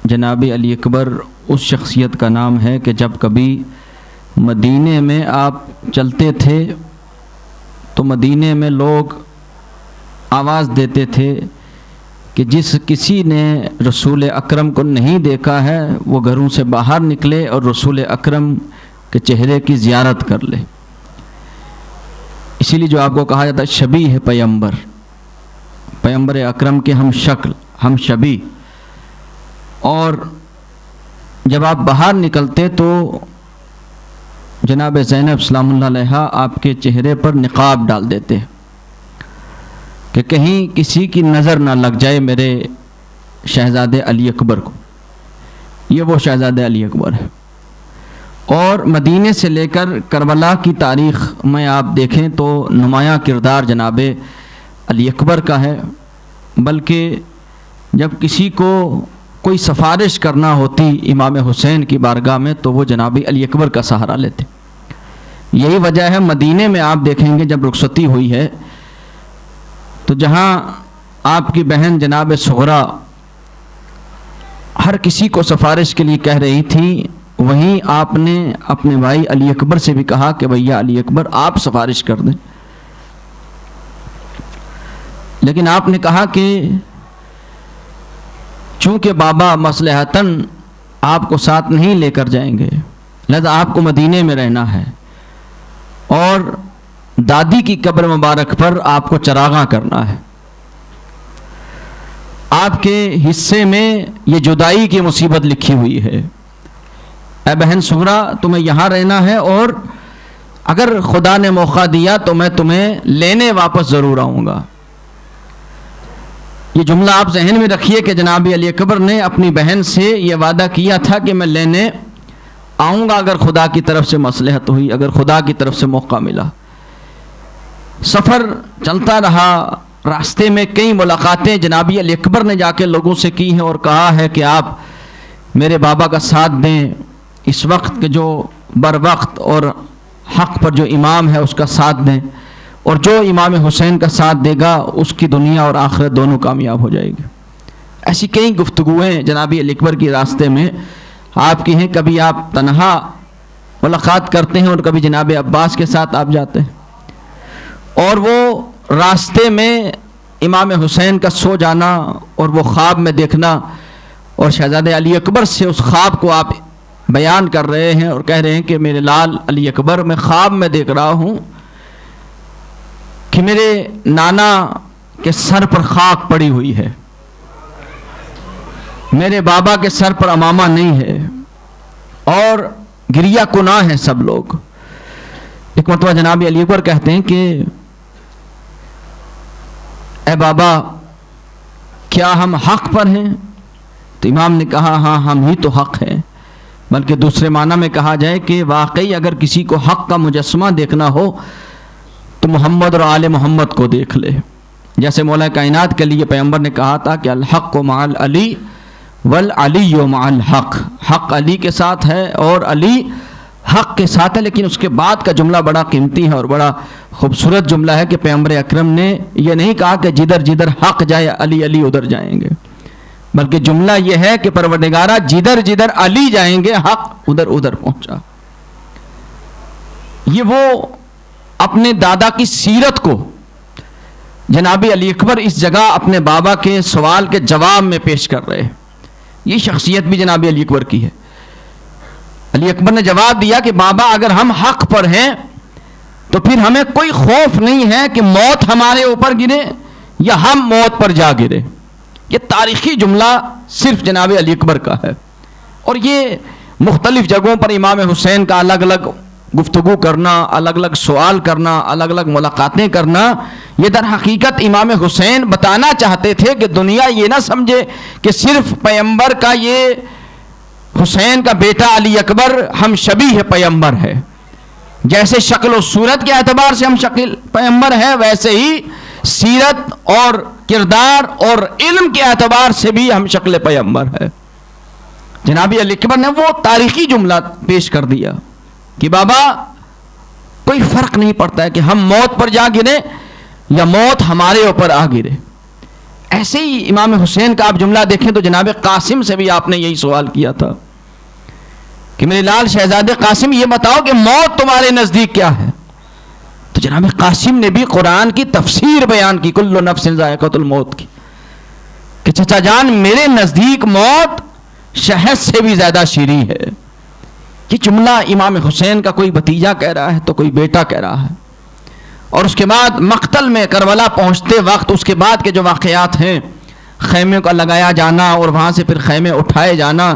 जनाब अली अकबर उस शख्सियत का नाम है कि जब कभी मदीने में आप चलते थे तो मदीने में लोग आवाज़ देते थे कि जिस किसी ने रसूल अकरम को नहीं देखा है वो घरों से बाहर निकले और रसूल अकरम के चेहरे की ज़ियारत कर ले। इसीलिए जो आपको कहा जाता है शबी है पैगंबर, पैगंबर अकरम के हम शक्ल, हम शबी। और जब आप बाहर निकलते तो जनाब ज़ैनब सलामुल्लाह अलैहा आपके चेहरे पर निकाब डाल देते कि कहीं किसी की नज़र ना लग जाए मेरे शहज़ादे अली अकबर को। ये वो शहज़ादे अली अकबर है। और मदीने से लेकर करबला की तारीख़ में आप देखें तो नुमायाँ किरदार जनाब अली अकबर का है, बल्कि जब किसी को कोई सिफारिश करना होती इमाम हुसैन की बारगाह में तो वो जनाब अली अकबर का सहारा लेते। यही वजह है मदीने में आप देखेंगे जब रुखसती हुई है तो जहाँ आपकी बहन जनाब सुगरा हर किसी को सिफारिश के लिए कह रही थी, वहीं आपने अपने भाई अली अकबर से भी कहा कि भैया अली अकबर आप सिफारिश कर दें। लेकिन आपने कहा कि चूँकि बाबा मसलहतन आपको साथ नहीं लेकर जाएंगे, लिहाजा आपको मदीने में रहना है और दादी की कब्र मुबारक पर आपको चरागा करना है। आपके हिस्से में ये जुदाई की मुसीबत लिखी हुई है। ए बहन सुगरा, तुम्हें यहाँ रहना है और अगर खुदा ने मौका दिया तो मैं तुम्हें लेने वापस ज़रूर आऊँगा। ये जुमला आप जहन में रखिए कि जनाब अली अकबर ने अपनी बहन से ये वादा किया था कि मैं लेने आऊँगा अगर खुदा की तरफ से मसलहत हुई, अगर खुदा की तरफ से मौका मिला। सफ़र चलता रहा, रास्ते में कई मुलाकातें जनाब अली अकबर ने जाके लोगों से की हैं और कहा है कि आप मेरे बाबा का साथ दें, इस वक्त के जो बर वक्त और हक़ पर जो इमाम है उसका साथ दें, और जो इमाम हुसैन का साथ देगा उसकी दुनिया और आखिरत दोनों कामयाब हो जाएगी। ऐसी कई गुफ्तगुएँ जनाब अली अकबर की रास्ते में आपकी हैं। कभी आप तन्हा मुलाकात करते हैं और कभी जनाब अब्बास के साथ आप जाते हैं। और वो रास्ते में इमाम हुसैन का सो जाना और वो ख्वाब में देखना, और शहजादे अली अकबर से उस ख्वाब को आप बयान कर रहे हैं और कह रहे हैं कि मेरे लाल अली अकबर, मैं ख्वाब में देख रहा हूँ कि मेरे नाना के सर पर खाक पड़ी हुई है, मेरे बाबा के सर पर अमामा नहीं है और गिरिया कुना है सब लोग। एक मरतबा जनाब अली अकबर कहते हैं कि ए बाबा, क्या हम हक पर हैं? तो इमाम ने कहा हाँ, हम ही तो हक हैं। बल्कि दूसरे माना में कहा जाए कि वाकई अगर किसी को हक का मुजस्समा देखना हो तो मोहम्मद और आले मोहम्मद को देख ले। जैसे मौला कायनात के लिए पैगंबर ने कहा था कि अल हक़ मअल अली वल अली मअल हक़, हक़ अली के साथ है और अली हक़ के साथ है। लेकिन उसके बाद का जुमला बड़ा कीमती है और बड़ा खूबसूरत जुमला है कि पैगंबर अकरम ने यह नहीं कहा कि जिधर जिधर हक़ जाए अली अली उधर जाएंगे, बल्कि जुमला यह है कि परवरदिगारा जिधर जिधर अली जाएंगे हक़ उधर उधर पहुंचा। ये वो अपने दादा की सीरत को जनाबी अली अकबर इस जगह अपने बाबा के सवाल के जवाब में पेश कर रहे हैं। ये शख्सियत भी जनाबी अली अकबर की है। अली अकबर ने जवाब दिया कि बाबा, अगर हम हक पर हैं तो फिर हमें कोई खौफ नहीं है कि मौत हमारे ऊपर गिरे या हम मौत पर जा गिरे। ये तारीखी जुमला सिर्फ जनाब अली अकबर का है और ये मुख्तलिफ जगहों पर इमाम हुसैन का अलग अलग गुफ्तगू करना, अलग अलग सवाल करना, अलग अलग मुलाकातें करना, ये दर हकीकत इमाम हुसैन बताना चाहते थे कि दुनिया ये ना समझे कि सिर्फ पैगंबर का ये हुसैन का बेटा अली अकबर हम शबीह पैगंबर है। जैसे शक्ल और सूरत के एतबार से हम शक्ल पैगंबर है, वैसे ही सीरत और किरदार और इल्म के एतबार से भी हम शक्ल पैगंबर है। जनाबी अली अकबर ने वो तारीखी जुमला पेश कर दिया कि बाबा, कोई फर्क नहीं पड़ता है कि हम मौत पर जा गिरे या मौत हमारे ऊपर आ गिरे। ऐसे ही इमाम हुसैन का आप जुमला देखें तो जनाब कासिम से भी आपने यही सवाल किया था कि मेरे लाल शहजादे कासिम, ये बताओ कि मौत तुम्हारे नजदीक क्या है? तो जनाब कासिम ने भी कुरान की तफसीर बयान की, कुल्लु नफ्सिन ज़ाइक़तुल मौत की, कि चचा जान मेरे नजदीक मौत शहद से भी ज्यादा शीरी है। ये जुमला इमाम हुसैन का कोई भतीजा कह रहा है तो कोई बेटा कह रहा है। और उसके बाद मक्तल में करबला पहुंचते वक्त उसके बाद के जो वाक़यात हैं, खैमे का लगाया जाना और वहां से फिर खैमे उठाए जाना,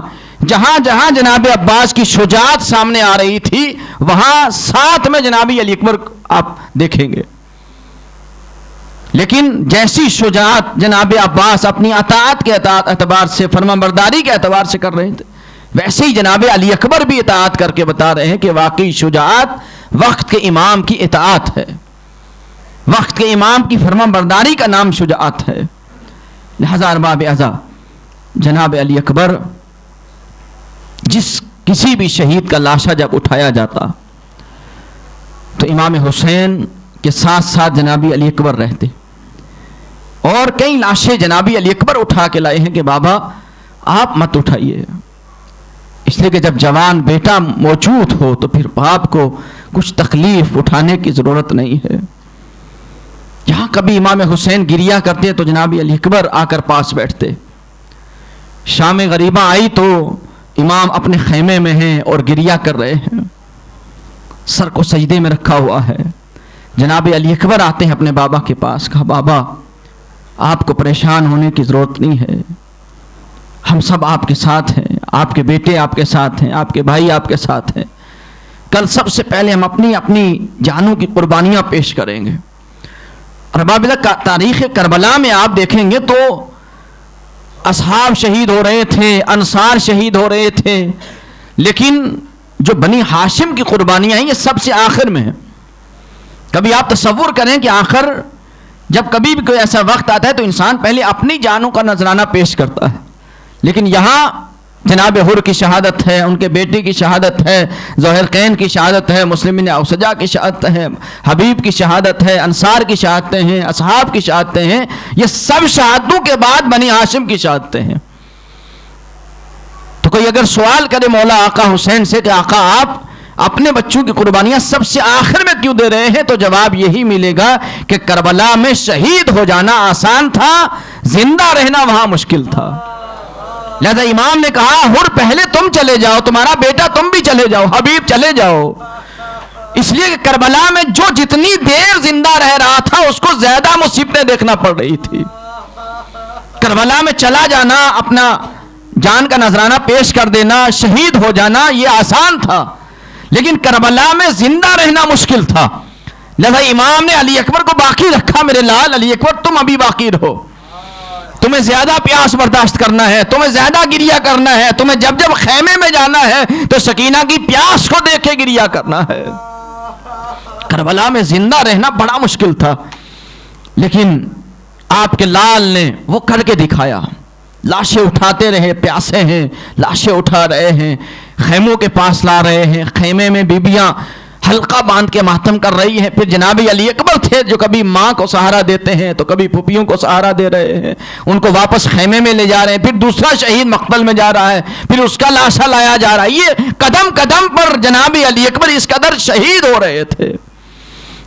जहां जहां जनाब अब्बास की शुजाअत सामने आ रही थी वहां साथ में जनाबी अली अकबर आप देखेंगे। लेकिन जैसी शुजाअत जनाब अब्बास अपनी अताअत के एतबार से, फरमाबरदारी के एतबार से कर रहे थे, वैसे ही जनाब अली अकबर भी इताअत करके बता रहे हैं कि वाकई शुजाअत वक्त के इमाम की इताअत है, वक्त के इमाम की फरमाबरदारी का नाम शुजाअत है। लिहाजा अरबाब अज़ा, जनाब अली अकबर, जिस किसी भी शहीद का लाशा जब उठाया जाता तो इमाम हुसैन के साथ साथ जनाबी अली अकबर रहते और कई लाशें जनाबी अली अकबर उठा के लाए हैं कि बाबा आप मत उठाइए, इसलिए कि जब जवान बेटा मौजूद हो तो फिर बाप को कुछ तकलीफ उठाने की ज़रूरत नहीं है। जहाँ कभी इमाम हुसैन गिरिया करते तो जनाबी अली अकबर आकर पास बैठते। शाम गरीबा आई तो इमाम अपने खैमे में हैं और गिरिया कर रहे हैं, सर को सजदे में रखा हुआ है। जनाब अली अकबर आते हैं अपने बाबा के पास, कहा बाबा आपको परेशान होने की ज़रूरत नहीं है, हम सब आपके साथ हैं, आपके बेटे आपके साथ हैं, आपके भाई आपके साथ हैं। कल सबसे पहले हम अपनी अपनी जानों की कुर्बानियाँ पेश करेंगे। और बाबिला तारीख़ करबला में आप देखेंगे तो असहाब शहीद हो रहे थे, अंसार शहीद हो रहे थे, लेकिन जो बनी हाशिम की कुर्बानियाँ हैं ये सबसे आखिर में है। कभी आप तसव्वुर करें कि आखिर जब कभी भी कोई ऐसा वक्त आता है तो इंसान पहले अपनी जानों का नजराना पेश करता है, लेकिन यहाँ जनाब हुर की शहादत है, उनके बेटे की शहादत है, ज़ोहरकैन की शहादत है, मुस्लिमीन औसजा की शहादत है, हबीब की शहादत है, अंसार की शहादतें हैं, असहाब की शहादतें हैं। ये सब शहादतों के बाद बनी हाशिम की शहादतें हैं। तो कोई अगर सवाल करे मौला आका हुसैन से कि आका आप अपने बच्चों की कुर्बानियां सबसे आखिर में क्यों दे रहे हैं? तो जवाब यही मिलेगा कि करबला में शहीद हो जाना आसान था, जिंदा रहना वहां मुश्किल था। लिहाजा इमाम ने कहा, हुर पहले तुम चले जाओ, तुम्हारा बेटा तुम भी चले जाओ, हबीब चले जाओ। इसलिए कि करबला में जो जितनी देर जिंदा रह रहा था उसको ज्यादा मुसीबतें देखना पड़ रही थी। करबला में चला जाना, अपना जान का नजराना पेश कर देना, शहीद हो जाना, यह आसान था, लेकिन करबला में जिंदा रहना मुश्किल था। लिहाजा इमाम ने अली अकबर को बाकी रखा, मेरे लाल अली अकबर तुम अभी बाकी रहो, तुम्हें ज्यादा प्यास बर्दाश्त करना है, तुम्हें ज्यादा गिरिया करना है, तुम्हें जब जब खेमे में जाना है तो सकीना की प्यास को देख के गिरिया करना है। करबला में जिंदा रहना बड़ा मुश्किल था, लेकिन आपके लाल ने वो करके दिखाया। लाशें उठाते रहे, प्यासे हैं, लाशें उठा रहे हैं, खेमों के पास ला रहे हैं, खेमे में बीबियां हल्का बांध के मातम कर रही हैं। फिर जनाब अली अकबर थे जो कभी माँ को सहारा देते हैं तो कभी फुफियों को सहारा दे रहे हैं, उनको वापस खेमे में ले जा रहे हैं। फिर दूसरा शहीद मकतल में जा रहा है, फिर उसका लाशा लाया जा रहा है। ये कदम कदम पर जनाब अली अकबर इस कदर शहीद हो रहे थे,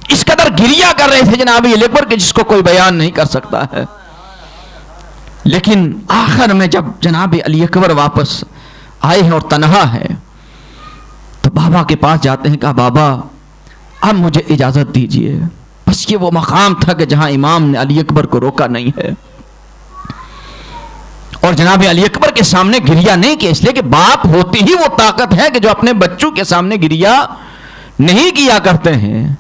इस कदर गिरिया कर रहे थे जनाब अली अकबर के, जिसको कोई बयान नहीं कर सकता है। लेकिन आखिर में जब जनाब अली अकबर वापस आए हैं और तनहा है तो बाबा के पास जाते हैं, कहा बाबा अब मुझे इजाजत दीजिए। बस ये वो मकाम था कि जहां इमाम ने अली अकबर को रोका नहीं है और जनाब अली अकबर के सामने गिरिया नहीं किया, इसलिए कि बाप होती ही वो ताकत है कि जो अपने बच्चों के सामने गिरिया नहीं किया करते हैं।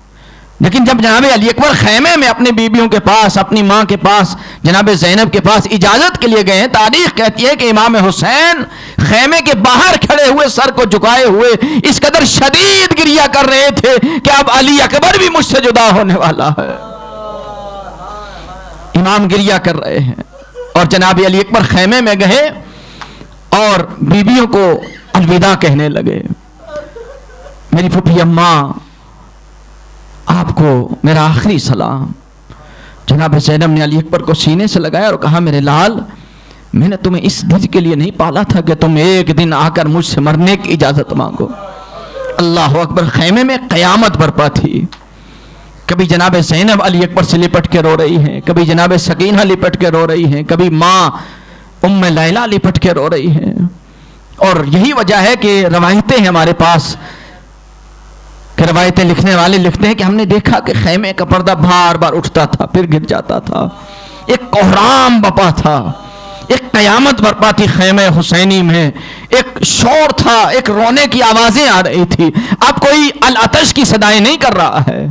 लेकिन जब जनाब अली अकबर खैमे में अपनी बीबियों के पास, अपनी माँ के पास, जनाब ज़ैनब के पास इजाज़त के लिए गए हैं, तारीख कहती है कि इमाम हुसैन खैमे के बाहर खड़े हुए सर को झुकाए हुए इस कदर शदीद गिरिया कर रहे थे कि अब अली अकबर भी मुझसे जुदा होने वाला है। इमाम गिरिया कर रहे हैं और जनाब अली अकबर खैमे में गए और बीबियों को अलविदा कहने लगे। मेरी फूफी अम्मा, आपको मेरा आखिरी सलाम। जनाब ज़ैनब ने अली अकबर को सीने से लगाया और कहा, मेरे लाल, मैंने तुम्हें इस दिन के लिए नहीं पाला था कि तुम एक दिन आकर मुझसे मरने की इजाजत मांगो। अल्लाह अकबर। खैमे में कयामत बरपा थी। कभी जनाब ज़ैनब अली अकबर से लिपट के रो रही हैं, कभी जनाब सकीना लिपट के रो रही हैं, कभी माँ उम्मे लैला लिपट के रो रही हैं। और यही वजह है कि रवायतें हैं हमारे पास, रवायतें लिखने वाले लिखते हैं कि हमने देखा कि खैमे का पर्दा बार बार उठता था फिर गिर जाता था। एक कोहराम बपा था, एक कयामत बरपा थी खैमे हुसैनी में, एक शोर था, एक रोने की आवाजें आ रही थी। अब कोई अल अतश की सदाएं नहीं कर रहा है,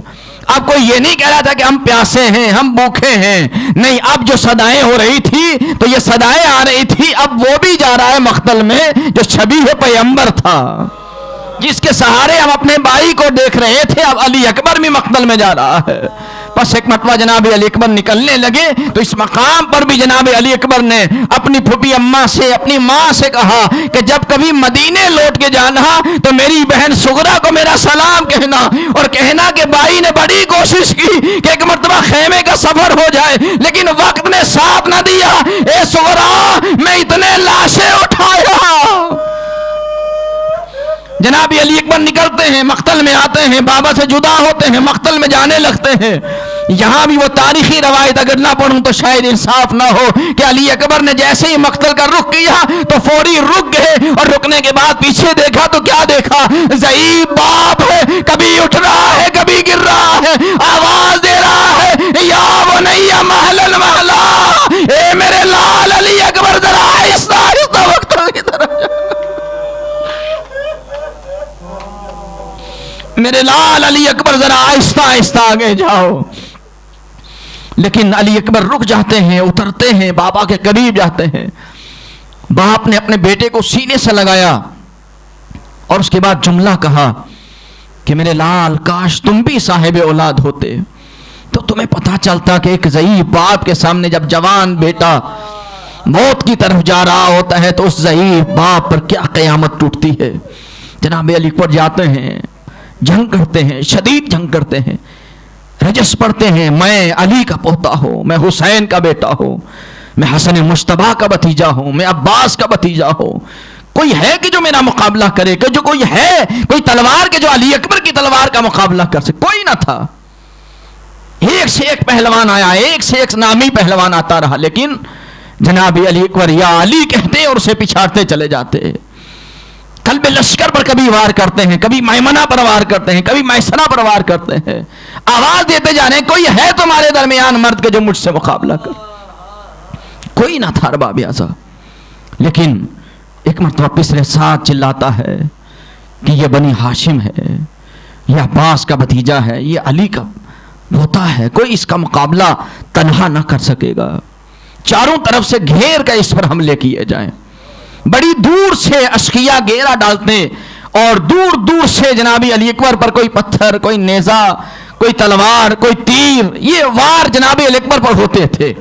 अब कोई ये नहीं कह रहा था कि हम प्यासे हैं, हम भूखे हैं, नहीं। अब जो सदाएं हो रही थी तो ये सदाएं आ रही थी, अब वो भी जा रहा है मख्तल में जो शबीह पैगंबर था, जिसके सहारे हम अपने भाई को देख रहे थे, अब अली अकबर भी मख्तल में जा रहा है। बस एक मरतबा जनाब अली अकबर निकलने लगे तो इस मकाम पर भी जनाब अली अकबर ने अपनी फूफी अम्मा से, अपनी माँ से कहा कि जब कभी मदीने लौट के जाना तो मेरी बहन सुगरा को मेरा सलाम कहना और कहना कि भाई ने बड़ी कोशिश की कि एक मरतबा खैमे का सफर हो जाए, लेकिन वक्त ने साथ न दिया। ए सुगरा, मैं इतने लाशें उठाया। जनाब अली अकबर निकलते हैं, मख्तल में आते हैं, बाबा से जुदा होते हैं, मख्तल में जाने लगते हैं। यहां भी वो तारीखी रवायत अगर ना पढ़ूं तो शायद इंसाफ ना हो कि अली अकबर ने जैसे ही मख्तल का रुख किया तो फौरी रुक गए और रुकने के बाद पीछे देखा तो क्या देखा? ज़ईफ बाप है, कभी उठ रहा है, कभी गिर रहा है, आवाज दे रहा है, या बुनैया महलन महला, ए मेरे लाल अली अकबर जरा आहिस्ता आहिस्ता मख्तल की तरफ, मेरे लाल अली अकबर जरा आहिस्ता आहिस्ता आगे जाओ। लेकिन अली अकबर रुक जाते हैं, उतरते हैं, बाबा के करीब जाते हैं। बाप ने अपने बेटे को सीने से लगाया और उसके बाद जुमला कहा कि मेरे लाल, काश तुम भी साहिब औलाद होते तो तुम्हें पता चलता कि एक ज़ईफ बाप के सामने जब जवान बेटा मौत की तरफ जा रहा होता है तो उस ज़ईफ बाप पर क्या क़यामत टूटती है। जनाब अली अकबर जाते हैं, जंग करते हैं, शदीद जंग करते हैं, रजस पढ़ते हैं, मैं अली का पोता हूं, मैं हुसैन का बेटा हूं, मैं हसन मुश्तबा का भतीजा हूं, मैं अब्बास का भतीजा हूं, कोई है कि जो मेरा मुकाबला करे, कि जो कोई है, कोई तलवार के जो अली अकबर की तलवार का मुकाबला कर सके? कोई ना था। एक से एक पहलवान आया, एक से एक नामी पहलवान आता रहा, लेकिन जनाब अली अकबर या अली कहते और उसे पिछाड़ते चले जाते। कल्ब लश्कर पर कभी वार करते हैं, कभी मैमना पर वार करते हैं, कभी मैसना पर वार करते हैं, आवाज देते जा रहे हैं कोई है तुम्हारे दरमियान मर्द के जो मुझसे मुकाबला कर? कोई ना था अरबाब आज़ा। लेकिन एक मरतबा पिछले साथ चिल्लाता है कि ये बनी हाशिम है, यह अब्बास का भतीजा है, ये अली का होता है, कोई इसका मुकाबला तन्हा ना कर सकेगा। चारों तरफ से घेर कर इस पर हमले किए जाएं। बड़ी दूर से अश्किया घेरा डालते और दूर दूर से जनाबी अली अकबर पर कोई पत्थर, कोई नेजा, कोई तलवार, कोई तीर, ये वार जनाबी अली अकबर पर होते थे।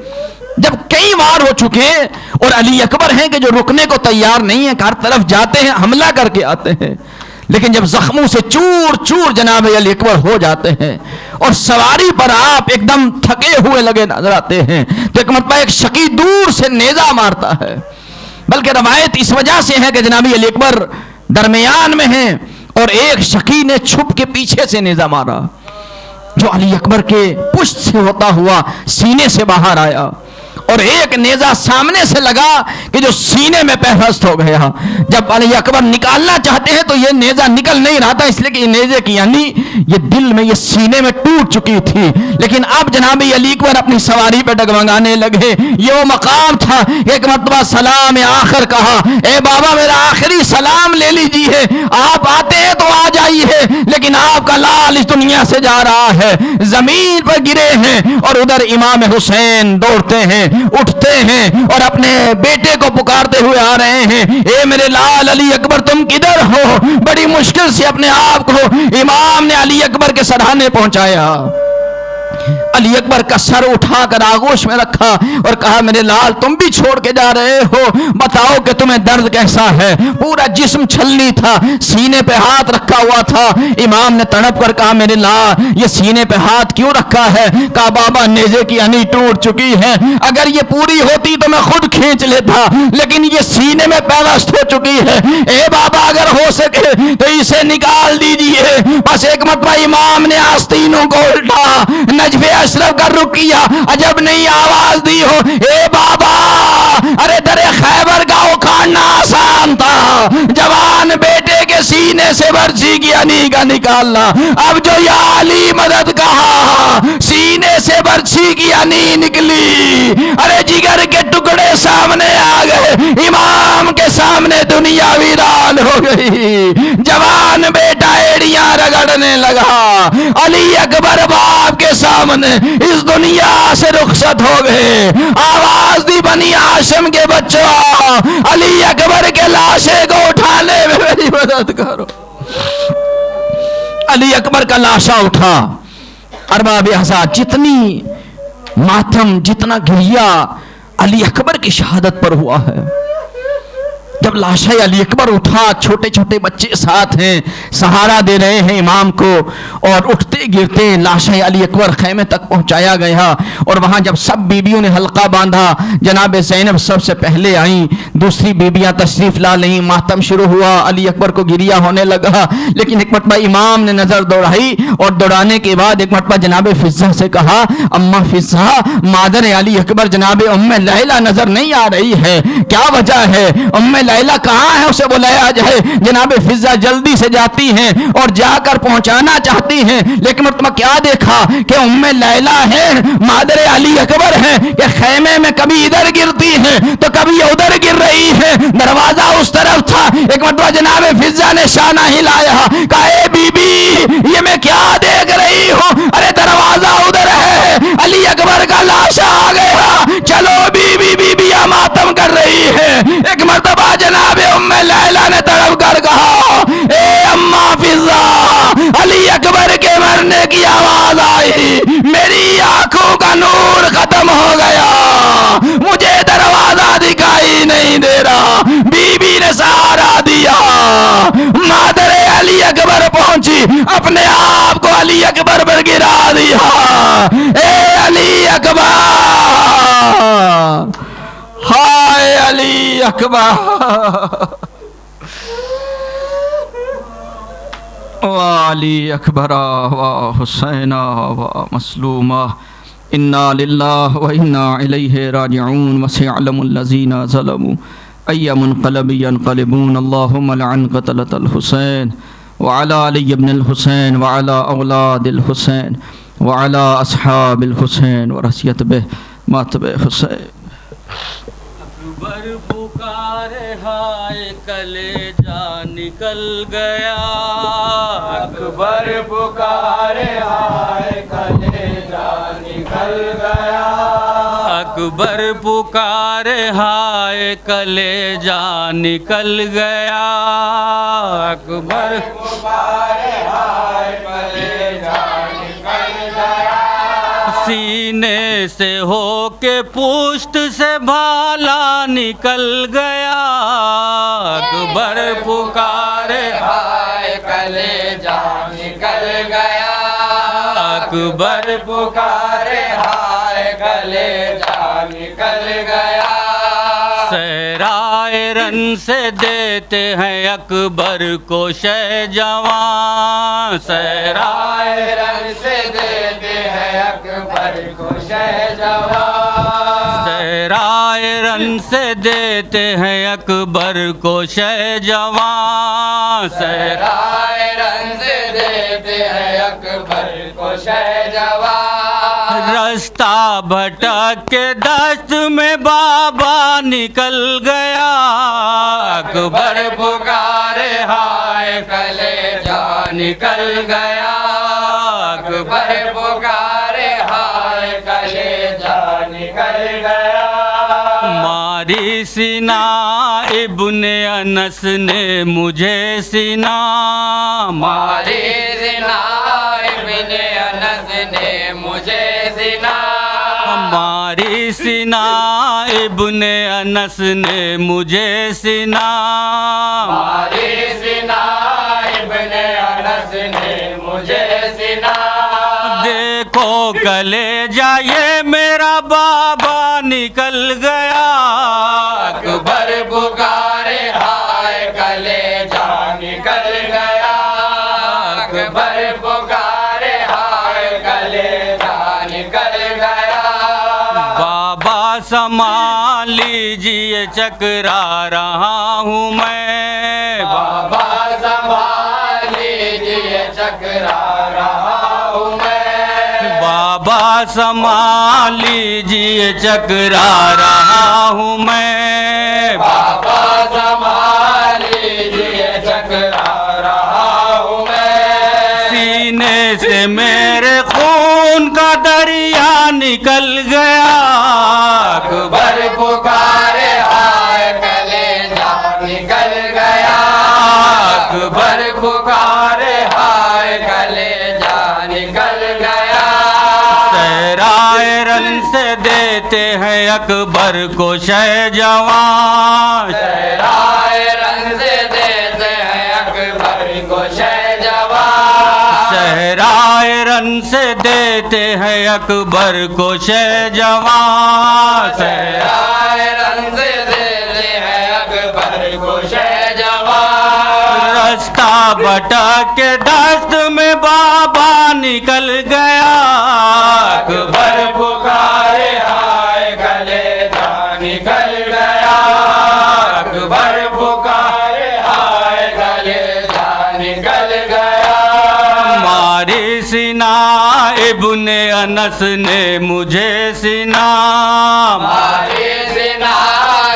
जब कई वार हो चुके और अली अकबर हैं कि जो रुकने को तैयार नहीं है, हर तरफ जाते हैं, हमला करके आते हैं, लेकिन जब जख्मों से चूर चूर जनाब अली अकबर हो जाते हैं और सवारी पर आप एकदम थके हुए लगे नजर आते हैं, तो एक मतलब एक शकी दूर से नेजा मारता है। बल्कि रवायत इस वजह से है कि जनाबी अली अकबर दरमियान में हैं और एक शकी ने छुप के पीछे से नेजा मारा, जो अली अकबर के पुष्ट से होता हुआ सीने से बाहर आया, और एक नेजा सामने से लगा कि जो सीने में पैफस्त हो गया। जब अली अकबर निकालना चाहते हैं तो ये नेजा निकल नहीं रहा था, इसलिए कि नेजे की यानी ये दिल में, ये सीने में टूट चुकी थी। लेकिन अब जनाब अली अकबर अपनी सवारी पे डगमगाने लगे। ये वो मकाम था, एक मरतबा सलाम आखिर कहा, ए बाबा मेरा आखिरी सलाम ले लीजिए, आप आते हैं तो आ जाइए, लेकिन आपका लाल इस दुनिया से जा रहा है। जमीन पर गिरे हैं और उधर इमाम हुसैन दौड़ते हैं, उठते हैं और अपने बेटे को पुकारते हुए आ रहे हैं, ए मेरे लाल अली अकबर तुम किधर हो? बड़ी मुश्किल से अपने आप को इमाम ने अली अकबर के सरहाने पहुंचाया। अली अकबर का सर उठाकर आगोश में रखा और कहा, मेरे लाल तुम भी छोड़ के जा रहे हो, बताओ कि तुम्हें दर्द कैसा है? पूरा जिस्म छलनी था, सीने पे हाथ रखा हुआ था। इमाम ने तड़प कर कहा, मेरे लाल ये सीने पे हाथ क्यों रखा है? कहा, बाबा नेजे की अनी टूट चुकी है, अगर ये पूरी होती तो मैं खुद खींच लेता, लेकिन ये सीने में पैवस्त हो चुकी है। ए बाबा अगर हो सके तो इसे निकाल दीजिए। बस एक मरतबा इमाम ने आस्तीनों को उल्टा, नजफे अशरफ का रुख किया, अजब नहीं आवाज दी हो, ए बाबा अरे दरे खैबर का उखाड़ना आसान था, जवान बेटे के सीने से बर्छी की अनी का निकालना, अब जो या अली मदद कहा, सीने से बर्छी की अनी निकली, अरे जिगर के टुकड़े सामने आ गए, इमाम के सामने दुनिया वीरान हो गई। जवान बेटा एड़ियां रगड़ने लगा, अली अकबर बाप के सामने इस दुनिया से रुखसत हो गए। आवाज दी, बनी हाशिम के बच्चों, अली अकबर के लाशे को उठाने में मेरी मदद करो। अली अकबर का लाशा उठा। अरबाब आज़ाद, जितनी मातम, जितना गिरिया अली अकबर की शहादत पर हुआ है। जब लाशा अली अकबर उठा, छोटे छोटे बच्चे साथ हैं, सहारा दे रहे हैं इमाम को, और उठते गिरते लाशा अली अकबर खैमे तक पहुंचाया गया। और वहां जब सब बीबियों ने हल्का बांधा, जनाब ज़ैनब सबसे पहले आई, दूसरी बीबियां तशरीफ ला ली, मातम शुरू हुआ, अली अकबर को गिरिया होने लगा। लेकिन एक मरतबा इमाम ने नजर दौड़ाई और दौड़ाने के बाद एक मरतबा जनाब फिज़ा से कहा, अम्मा फिज़ा, मादर अली अकबर जनाब उम्मे लैला नजर नहीं आ रही है, क्या वजह है? उम्मे लैला कहाँ है, उसे बुलाया जाए। जनाब फिज़ा जल्दी से जाती हैं और जाकर पहुंचाना चाहती हैं, लेकिन मतलब क्या देखा कि उम्मे लैला है, मादर अली अकबर है, कि खैमे में कभी इधर गिरती हैं तो कभी उधर गिर रही है। दरवाजा उस तरफ था। एक मतलब जनाब फिज़ा ने शाना हिलाया, कहा, ए बीबी ये मैं क्या देख रही हूँ? अरे दरवाजा उधर है, अली अकबर का लाशा आ गया, चलो बीबी बीबिया मातम कर रही है। एक मर्तबा जनाब उम्मे लैला ने तड़प कर कहा, ए अम्मा फिज़ा, अली अकबर के मरने की आवाज आई, मेरी आंखों का नूर खत्म हो गया, मुझे दरवाजा दिखाई नहीं दे रहा। बीबी ने सहारा दिया, मादर अली अकबर पहुंची, अपने आप को अली अकबर पर गिरा दिया। ए अली अकबर, हाय अली अकबर, वाली अकबरा व हुसैना व मसलूमा इन्ना लिल्लाहि व इन्ना इलैहि राजिऊन वसयअलमुल लज़ीना ज़लमू अय्या मुनक़लबि यनक़लिबून अल्लाहुम्मा लअन क़तलतल हुसैन व अला अली इब्निल हुसैन व अला औलादिल हुसैन व अला अस्हाबिल हुसैन व रसियत बिह मातबे हुसैन। अकबर पुकारे हाय कलेजा निकल गया, अकबर पुकारे हाय कलेजा निकल गया, अकबर पुकारे हाय कलेजा निकल गया, अकबर पुकारे हाय कलेजा निकल गया, सीने से होके पुष्ट से भाला निकल गया, अकबर पुकारे हाय कलेजा निकल गया, अकबर पुकारे हाय कलेजा निकल गया, सहराए रन से देते हैं अकबर को शह जवां, सहराए रन से देते हैं अकबर को शह जवां, सहराए रन से देते हैं अकबर को शह जवां, सहराए रन से देते हैं अकबर को शह जवां, रास्ता भटक के दस्त में बाबा निकल गया, अकबर पुकारे हाय कलेजा निकल गया, अकबर पुकारे हाय कलेजा निकल गया, मारी सीना इब्ने अनस ने मुझे सीना, मारी सीना इब्ने अनस ने मुझे सीना, मारी सीना इब्ने अनस ने मुझे सीना, मारी सीना इब्ने अनस ने मुझे सीना, देखो कलेजा ये मेरा बाबा निकल गया, अकबर पुकारे हाय कलेजा निकल गया, अकबर पुकारे हाय कलेजा निकल गया, बाबा संभाल लीजिए चकरा रहा हूँ मैं, बाबा संभाल लीजिए चकरा रहा हूँ मैं, बाबा संभाल लीजिए चकरा रहा हूँ मैं, बाबा संभाल लीजिए चकरा रहा हूँ मैं, सीने से मेरे खून का दरिया निकल गया, अकबर पुकारे हाय कलेजा निकल गया, अकबर पुकारे हाय कलेजा निकल गया, सहराए रन से देते हैं अकबर को शह जवां, सहराए रन से देते हैं अकबर को शह जवां, सहराए रन से देते हैं अकबर को शह जवां, सहराए रन से देते हैं अकबर को शह जवां, रास्ता भटक के दस्त में बाबा निकल गया, अकबर पुकारे हाय कलेजा निकल गया, अकबर पुकारे हाय कलेजा निकल गया, मारी सीना इब्ने अनस ने मुझे सीना, मारी सीना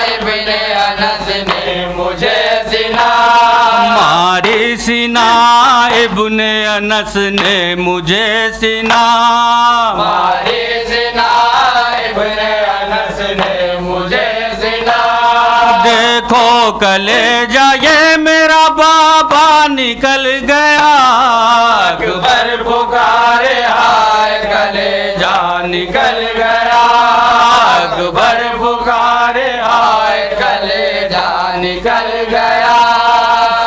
इब्ने अनस ने मुझे सीना, मारी सीना इब्ने अनस ने मुझे सीना, मारी सीना इब्ने अनस ने मुझे सीना, देखो कलेजा ये मेरा बाबा निकल गया, अकबर पुकारे हाय कलेजा निकल गया, अकबर पुकारे हाय कलेजा निकल गया,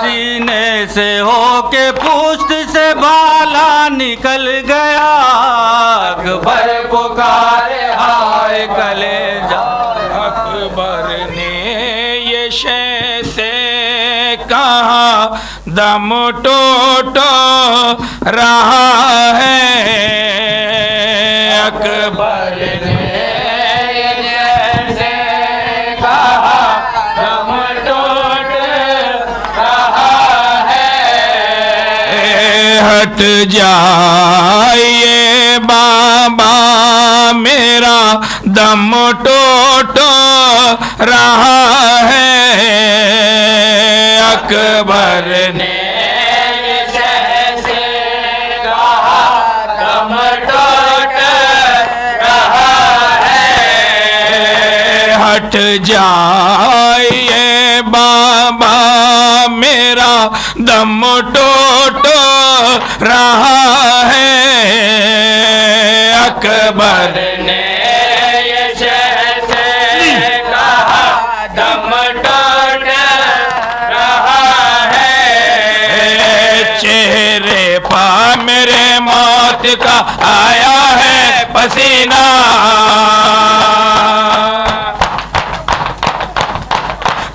सीने से होके पुष्ट से भाला निकल गया, अकबर पुकारे हाय कलेजा, अकबर ने ये शय से कहा दम टूट रहा है। अकबर ने जैसे कहा दम टूट रहा है। हट जाइए बाबा मेरा दम टूट रहा है। अकबर ने जैसे कहा दम टूट रहा है। हट जाइए बाबा मेरा दम टूट रहा है। अकबर ने जैसे कहा दम टूट रहा है। चेहरे पा मेरे मौत का आया है पसीना।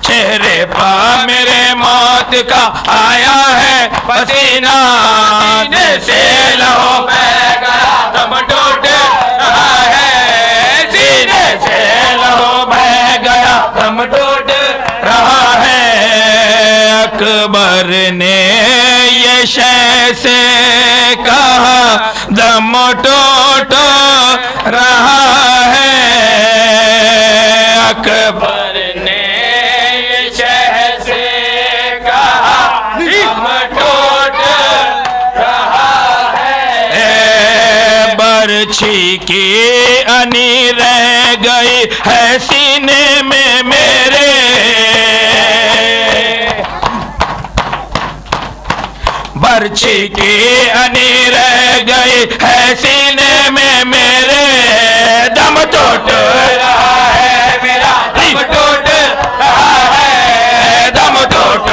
चेहरे पा मेरे मौत का आया है पसीना। से लहो बह गया दम टूट रहा है। सीने से लहो बह गया दम टूट रहा है। अकबर ने ये शय से कहा दम टूट रहा है। अकबर ने ये शय से कहा दम टूट रहा है। बरछी की अनी रह गई है सीने में मेरे। बरछी की अनी रह गई है सीने में मेरे। दम टूट रहा है मेरा दम टूट रहा है। दम टूट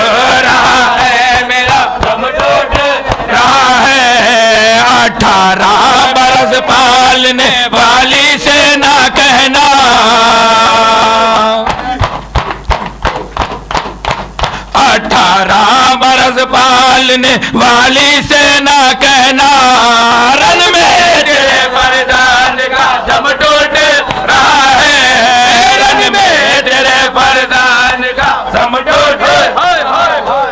रहा है मेरा दम टूट रहा है। 18 बरस पालने वाली से ना कहना। 18 बरस पालने वाली से ना कहना। रन में तेरे फरजान का दम टूट रहा है। रन में तेरे फरजान का दम टूट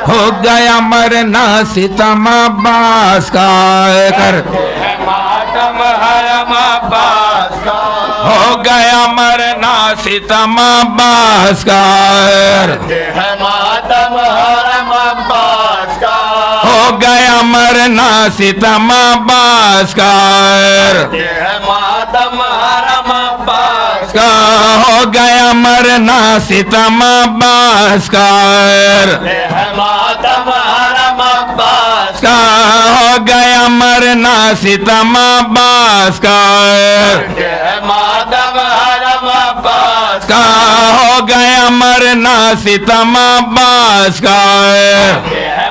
हो गया मरना सितम अब्बास का कर मातम हरम अब्बास का। हो गया मरना सितम अब्बास का मातम हरम अब्बास का। हो गया मरना सितम अब्बास का मातम हरम अब्बास का। हो गया मरना सितम अब्बास का मातम हरम अब्बास का। हो गया मरना सितम अब्बास का मातम हरम अब्बास का। हो गया मरना सितम अब्बास का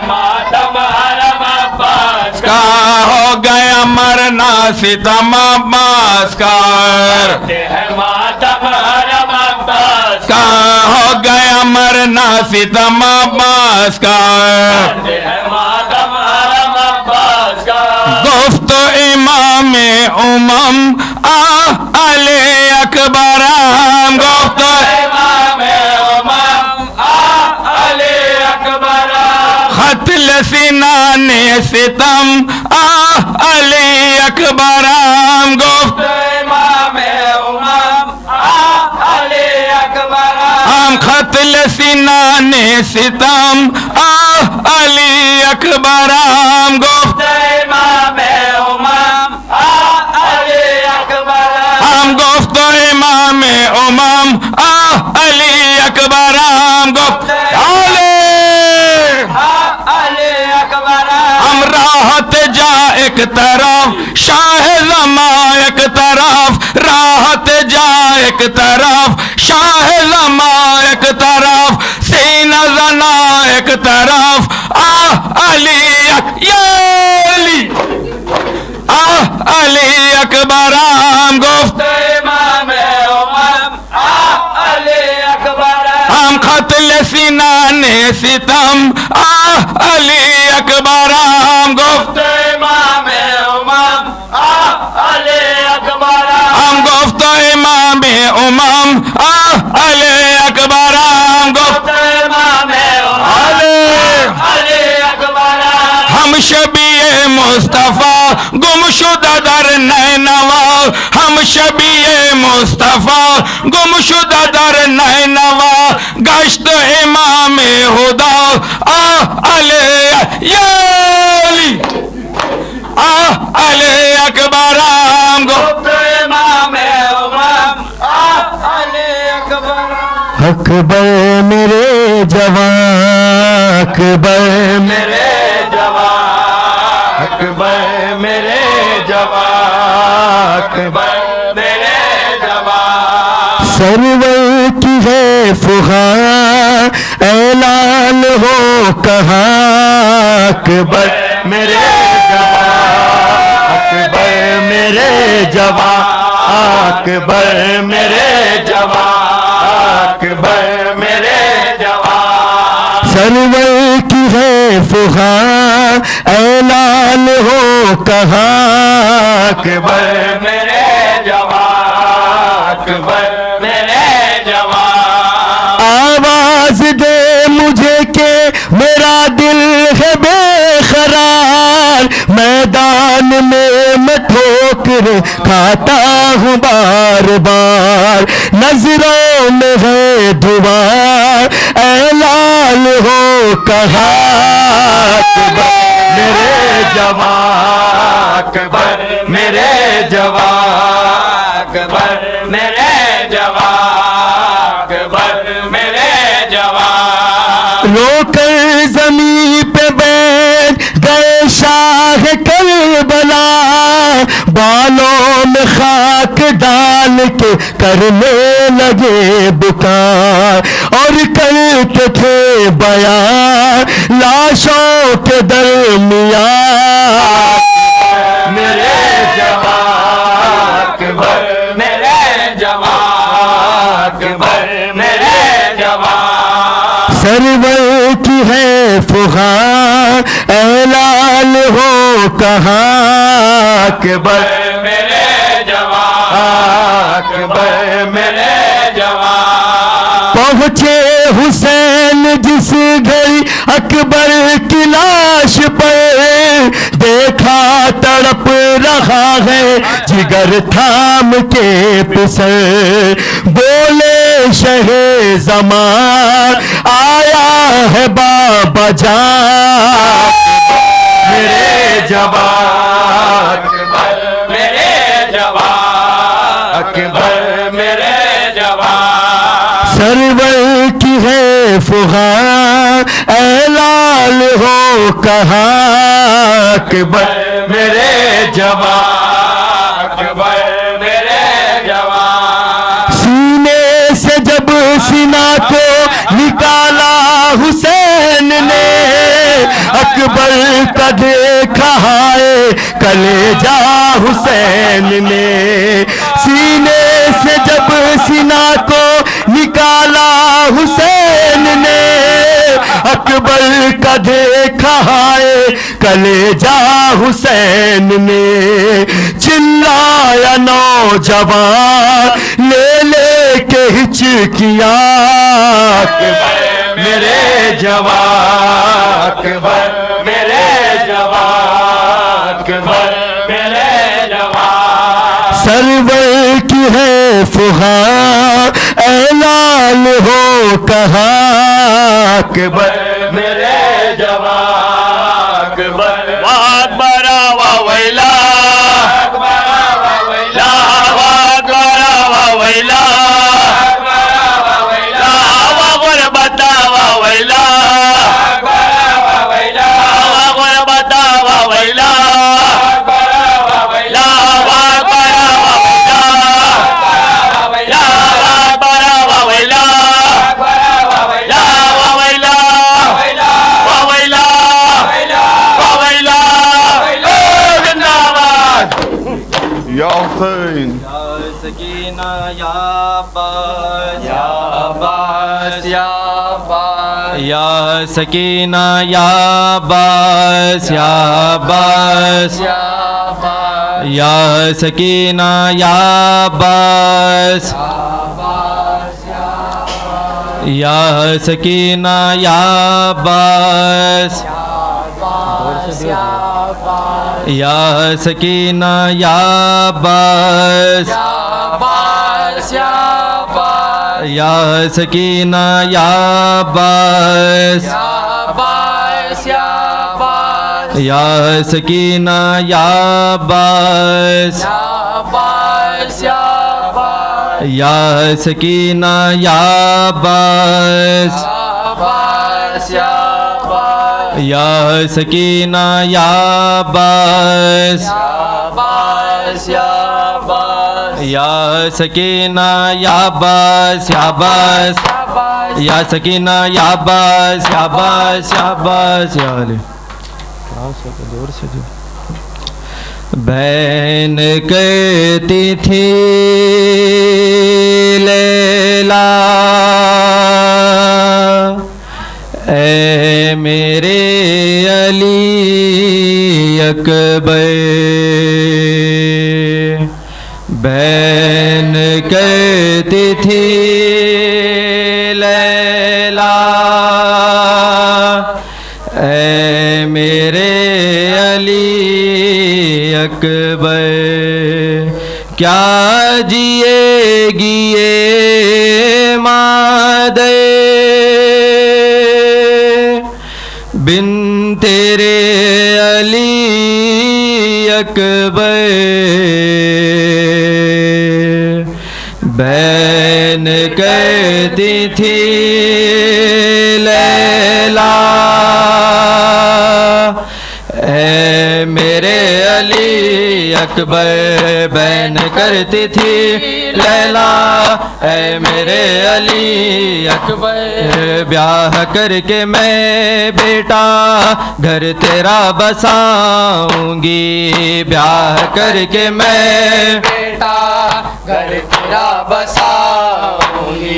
मातम हरम अब्बास का। हो गया मरना सितम अब्बास का मातम हरम अब्बास का। हो गया मरना सितम अब्बास का मातम हरम अब्बास का। गुफ्त इमाम उमम अली अकबर। गुफ्त इमाम उमम अली अकबर। खत्ल सिनाने सितम अली अकबर। गुफ्त इमाम उमम अली अकबर। हम खत्ल सिनाने सितम अली अकबर। गुफ्त इमाम उमम अली अकबर। हम गुफ्त इमाम उमम अली अकबर। गुफ्त अली अकबर। हम राहत जा एक तरफ शाह ज़मा एक तरफ। राहत जा एक तरफ शाह ज़मा एक तरफ। सीना ज़ना एक तरफ अली अली अकबर। गुफ्त इमाम उमम अली अकबर। हम खत्ल सीना ने सितम अली अकबर हम गुफ्त इमाम उमम अली अकबर हम गुफ्त इमाम उमम अली अकबर हम गुफ्त इमाम अली अकबर हम शबीए मुस्तफ़ा गुमशुदा दर नैनवा हम शबीए मुस्तफ़ा गुमशुदा दर नैनवा गश्त इमाम हुदा अले अकबर हम गुफ्त इमाम उमम अले अकबर अकबर मेरे जवान अकबर मेरे जवान अकबर मेरे जवान अकबर मेरे जवान सरवर की है फुहार ऐलान हो कहाँ अकबर मेरे जवान अकबर मेरे जवान अकबर मेरे जवान अकबर मेरे जवान सरवर की है फुहार ऐलान हो कहाँ अकबर मेरे जवान अकबर मेरे जवान आवाज दे मुझे के मेरा दिल है बेकरार मैदान में मैं ठोकर खाता हूँ बार बार नजरों में है दुआर ऐलान हो कहाँ अकबर मेरे जवान अकबर मेरे जवान अकबर मेरे जवान अकबर मेरे जवान रोकर जमीन पे बैठ गए शाह करबला बालों में खाक डाल के करने लगे बुकार और करते थे बयान लाशों के दरमियान मेरे जवान अकबर मेरे जवान अकबर मेरे जवान सरवर की है फुहार ऐलान हो कहाँ अकबर मेरे जवान अकबर मेरे जवान पहुँचे हुसैन जिस घड़ी अकबर की लाश पर देखा तड़प रहा है जिगर थाम के पिसर बोले शहे ज़मान आया है बाबा जान मेरे जवान अकबर मेरे जवान अकबर मेरे जवान सरवर की है फुहार ऐलान हो कहाँ अकबर मेरे जवान अकबर मेरे जवान सीने से जब सीना को निकाला हुसैन ने अकबर का देखा है कलेजा हुसैन ने सीने से जब सीना को निकाला हुसैन ने अकबर का देखा है कलेजा हुसैन ने चिल्लाया नौजवान ले ले के हिचकिया मेरे जवान अकबर मेरे जवान अकबर मेरे जवान सरवर की है फुहार ऐलान हो कहाँ अकबर मेरे जवान अकबर अकबर वावैला अकबर वावैला अकबर वावैला Ya Hüseyin. सकीना या अब्बास या अब्बास या अब्बास या सकीना या अब्बास या अब्बास या अब्बास या सकीना या अब्बास या सकीना या अब्बास या सकीना या अब्बास या सकीना या अब्बास या सकीना या अब्बास या सकीना या अब्बास या सकीना या अब्बास या सकीना या अब्बास शाबाश या सकीना या अब्बास शाबाश शाबाश या अली जोर से जो बहन कहती थी लैला ऐ मेरे अली अकबर बहन कहती थी लैला ऐ मेरे अली अकबर क्या जिएगी ये मादे बिन तेरे अली अकबर बहन कहती थी लैला ऐ मेरे अली अकबर बहन करती थी लैला ऐ मेरे अली अकबर ब्याह करके मैं बेटा घर तेरा बसाऊंगी ब्याह करके मैं बेटा घर तेरा बसाऊंगी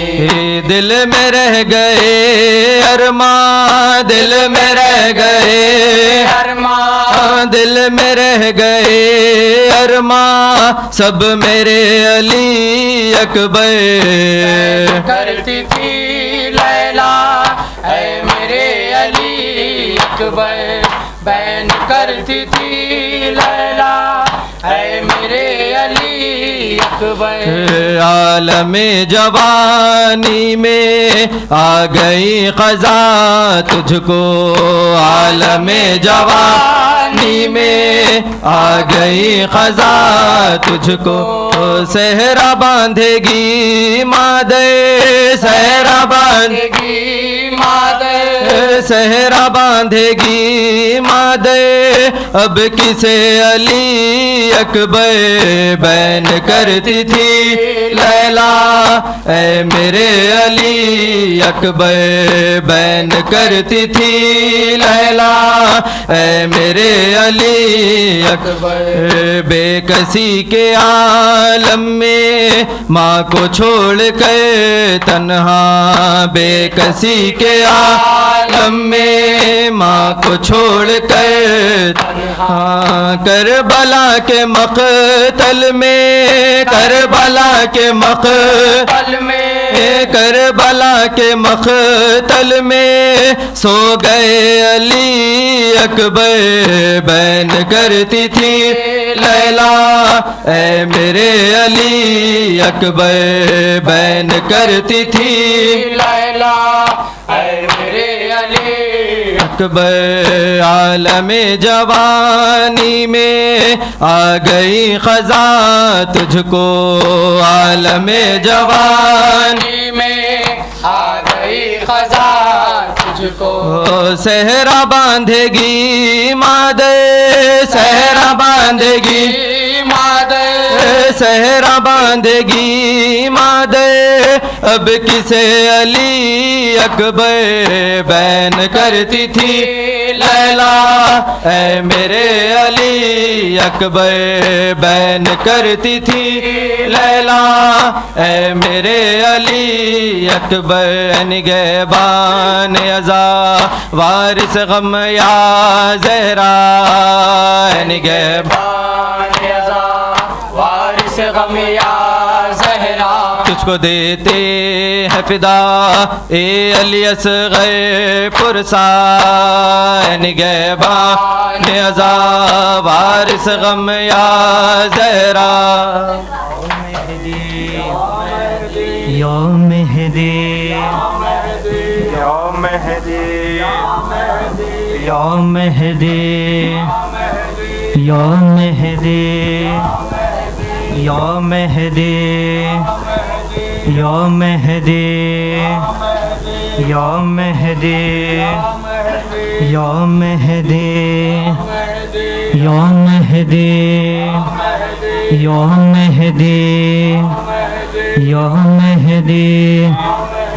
दिल में रह गए अरमां दिल में रह गए अरमां दिल में रह गए अरमां सब मेरे अली अकबर करती थी लैला ऐ मेरे अली अकबर बहन करती थी लैला ऐ मेरे अली अकबर आलमे जवानी में आ गई क़ज़ा तुझको आलमे जवानी में आ गई क़ज़ा तुझको सहरा बांधेगी मादे सहरा बांधेगी मादे सहरा बांधेगी मादे अब किसे अली अकबर बहन करती थी लैला ऐ मेरे अली अकबर बहन करती थी लैला ऐ मेरे अली अकबर बेकसी के आलम में माँ को छोड़ कर तन्हा बेकसी के आलम में माँ को छोड़ कर तन्हा करबला के मक़तल में करबला के मक़तल में करबला के मक़तल में सो गए अली अकबर बहन करती थी लैला ऐ मेरे अली अकबर बहन करती थी लैला ऐ मेरे अली अकबर आलमे जवानी में आ गई क़ज़ा तुझको आलमे जवानी में आ गई क़ज़ा तुझको सहरा बांधेगी मादे सहरा बांधेगी मादे सहरा बांधेगी मादे, अब किसे अली अकबर बैन करती थी लैला। ऐ मेरे अली अकबर बैन करती थी लैला। ऐ मेरे अली अकबर निगहबान अज़ा वारिस गम या ज़हरा। निगहबान अज़ा वारिस गम या ज़हरा। तुझको देते हैं फिदा ए अली असग़र पुरसा। निगहबान अज़ा वारिस गम या ज़हरा। या मेहदी या मेहदी या मेहदी या मेहदी या मेहदी या मेहदी या मेहदी या मेहदी या मेहदी या मेहदी या मेहदी।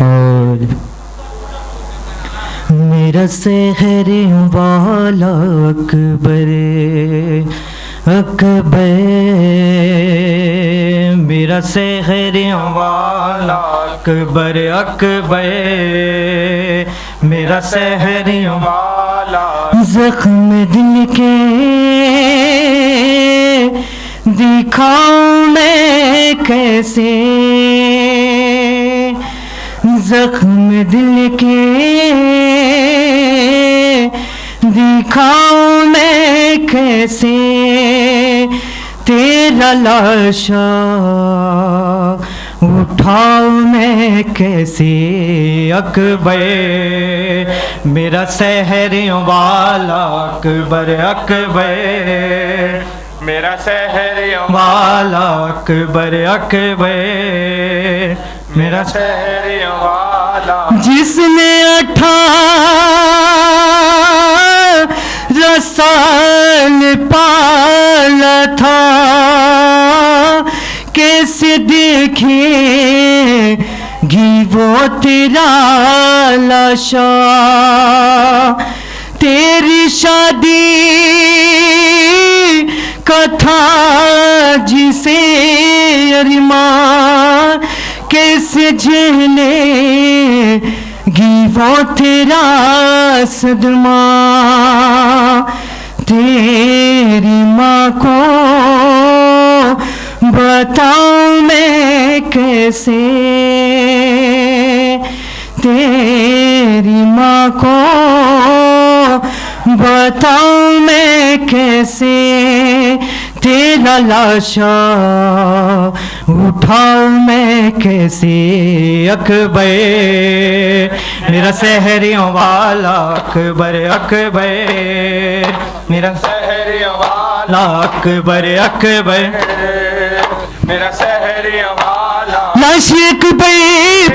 और मेरा सहर वाला अकबर अकबर, मेरा सहर वाला अकबर अकबर, मेरा सहर वाला। जख्म दिल के दिखाऊं मैं कैसे, जख्म दिल के दिखाऊं मैं कैसे, तेरा लाशा उठाऊं मैं कैसे अकबर। मेरा सहर वाला अकबर अकबर, मेरा सहर वाला अकबर अकबर, मेरा सहर वाला। जिसने 18 साल पाला था, कैसे देखेगी वो तेरा लाशा। तेरी शादी का था जिसे अरमान, कैसे झेलेगी वो तेरा सदमा। तेरी माँ को बताऊं मैं कैसे, तेरी माँ को बताऊं मैं कैसे, तेरा लाशा उठाऊं मैं कैसे अकबर। मेरा सहरियों वाला अकबर अकबर, मेरा सहरियों वाला अकबर अकबर, मेरा सहरियों वाला। लाश अकबर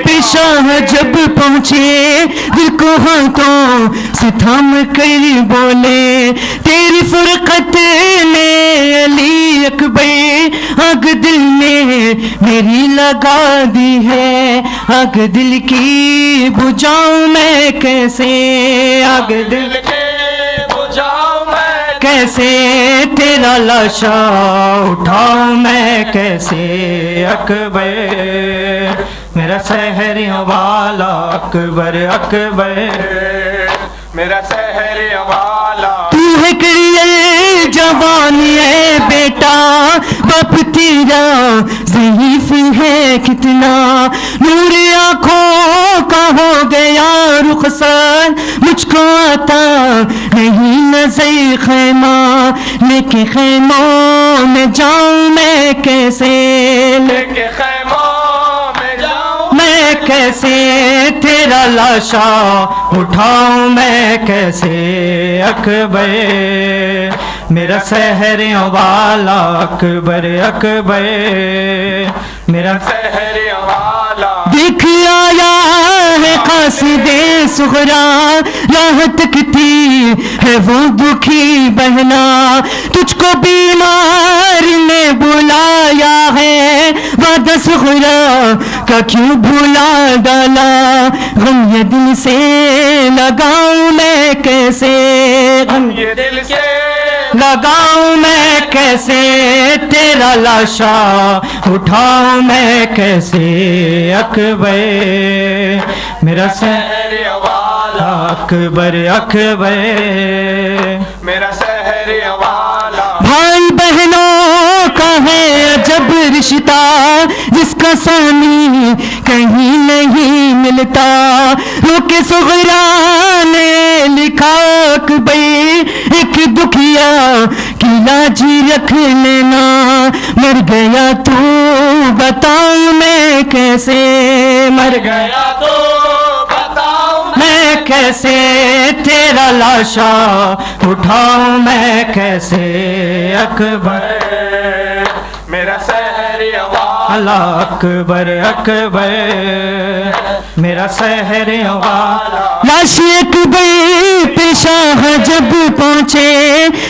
पेशाह जब पहुँचे, दिल को हाथों से थाम कर बोले, तेरी फुरकत में अली अकबर आग दिल में मेरी लगा दी है। आग दिल की बुझाऊं मैं कैसे, आग दिल के बुझाऊं मैं कैसे, तेरा लाशा उठाऊं मैं कैसे अकबर। मेरा सहरियों वाला अकबर अकबर, मेरा सहरियों वाला। तू है करियल जवान है बेटा, बाप तेरा ज़ईफ़ है कितना, नूर आँखों का हो गया रुखसार, मुझको आता नहीं नज़र खैमा, लेके खैमों में जाऊं मैं कैसे, लेके खैमों में जाऊं मैं कैसे, तेरा लाशा उठाऊं मैं कैसे अकबर। मेरा सहरियों वाला अकबर अकबर, मेरा सहरियों वाला। देख आया है कासिदे सुगरा, राहत तकती है वो दुखी बहना, तुझको बीमार ने बुलाया है सुगरा का क्यों भुला डाला, गम ये दिल से लगाऊं मैं कैसे, गम ये दिल से लगाऊं मैं कैसे, तेरा लाशा उठाऊं मैं कैसे। अकबर मेरा शहर वाला, अकबर अकबर मेरा शहर वाला। भाई बहनों का है अजब रिश्ता, जिसका सानी कहीं नहीं मिलता। रोके सुगरा ने लिखा अकबर, एक दुखिया की लाजी रख लेना, मर गया तू बताऊं मैं कैसे, मर गया तो बताऊं मैं कैसे, तेरा लाशा उठाऊं मैं कैसे। अकबर मेरा शहर वाला, अकबर अकबर मेरा शहर वाला। लाश अकबर पेशा जब पहुँचे,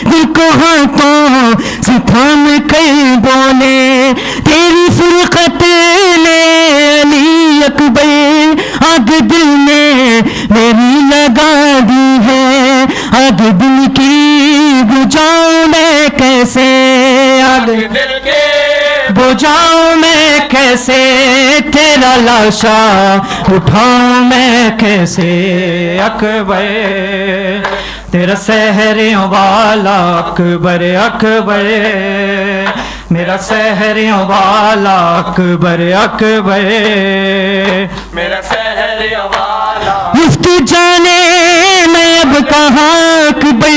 दिल को हाथों से थाम कर बोले, तेरी फुरकत ने अली अकबर आग दिल में मेरी लगा दी है, आग दिल की बुझाऊं मैं कैसे, आग दिल के बुझाऊं मैं कैसे, तेरा लाशा उठाऊं मैं कैसे। अकबर तेरा शहर वाला, अकबर अकबर मेरा शहर वाला, अकबर अकबर मेरा शहर वाला। मुफ्ती जाने मैं अब कहाँ अकबर,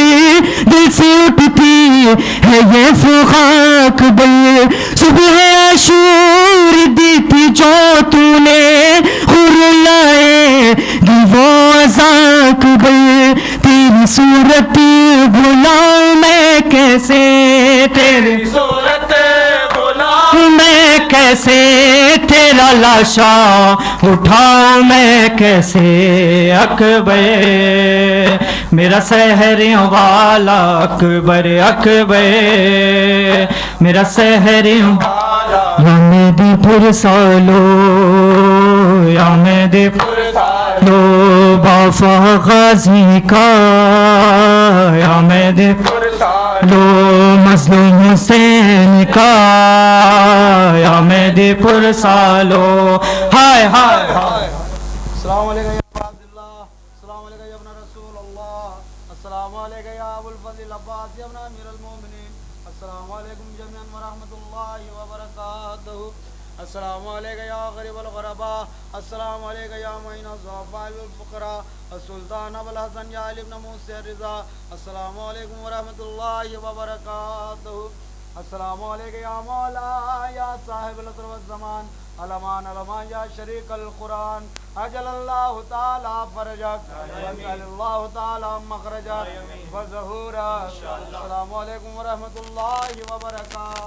दिल से उठती है ये फुक़ा अकबर। सुबह आशूर दी थी जो तूने, हुर लाएगी वो अज़ा अकबर, तेरी सूरत भुलाऊं मैं कैसे, तेरी सूरत बुला मैं कैसे, तेरा लाशा उठाऊं मैं कैसे। अकबर मेरा शहर वाला, अकबर अकबर मेरा शहर वाला। या मेदीपुर सालो, या मेदीपुर सालो बाफा गाजी का, या मेदीपुर सालो मजलूम हुसैन का, या मेदीपुर सालो। हाय हाय हाय। अस्सलाम वालेकुम या अबा अब्दुल्लाह, अस्सलाम वालेकुम या इब्न रसूलुल्लाह, अस्सलाम वालेकुम या अबुल फज़ल अब्बास या इब्न अमीरुल मोमिनीन, अस्सलाम वालेकुम जमीअन व रहमतुल्लाहि व बरकातहू, अस्सलाम वालेकुम या गरीबुल गुरबा, अस्सलाम वालेकुम या मुईन ज़ुअफ़ाअल फ़ुक़रा, सुल्तान अबुल हसन या अली इब्न मूसा रिज़ा, अस्सलाम वालेकुम व रहमतुल्लाहि व बरकातहू, अस्सलाम वालेकुम या मौला या साहिबुल असर व ज़मान, अलमान अलमान या शरीक अल कुरान, अजलल्लाहु ताला फरजक वजअलल्लाहु ताला मखरजक व ज़हूरक। अस्सलामु अलैकुम व रहमतुल्लाहि व बरकातहू।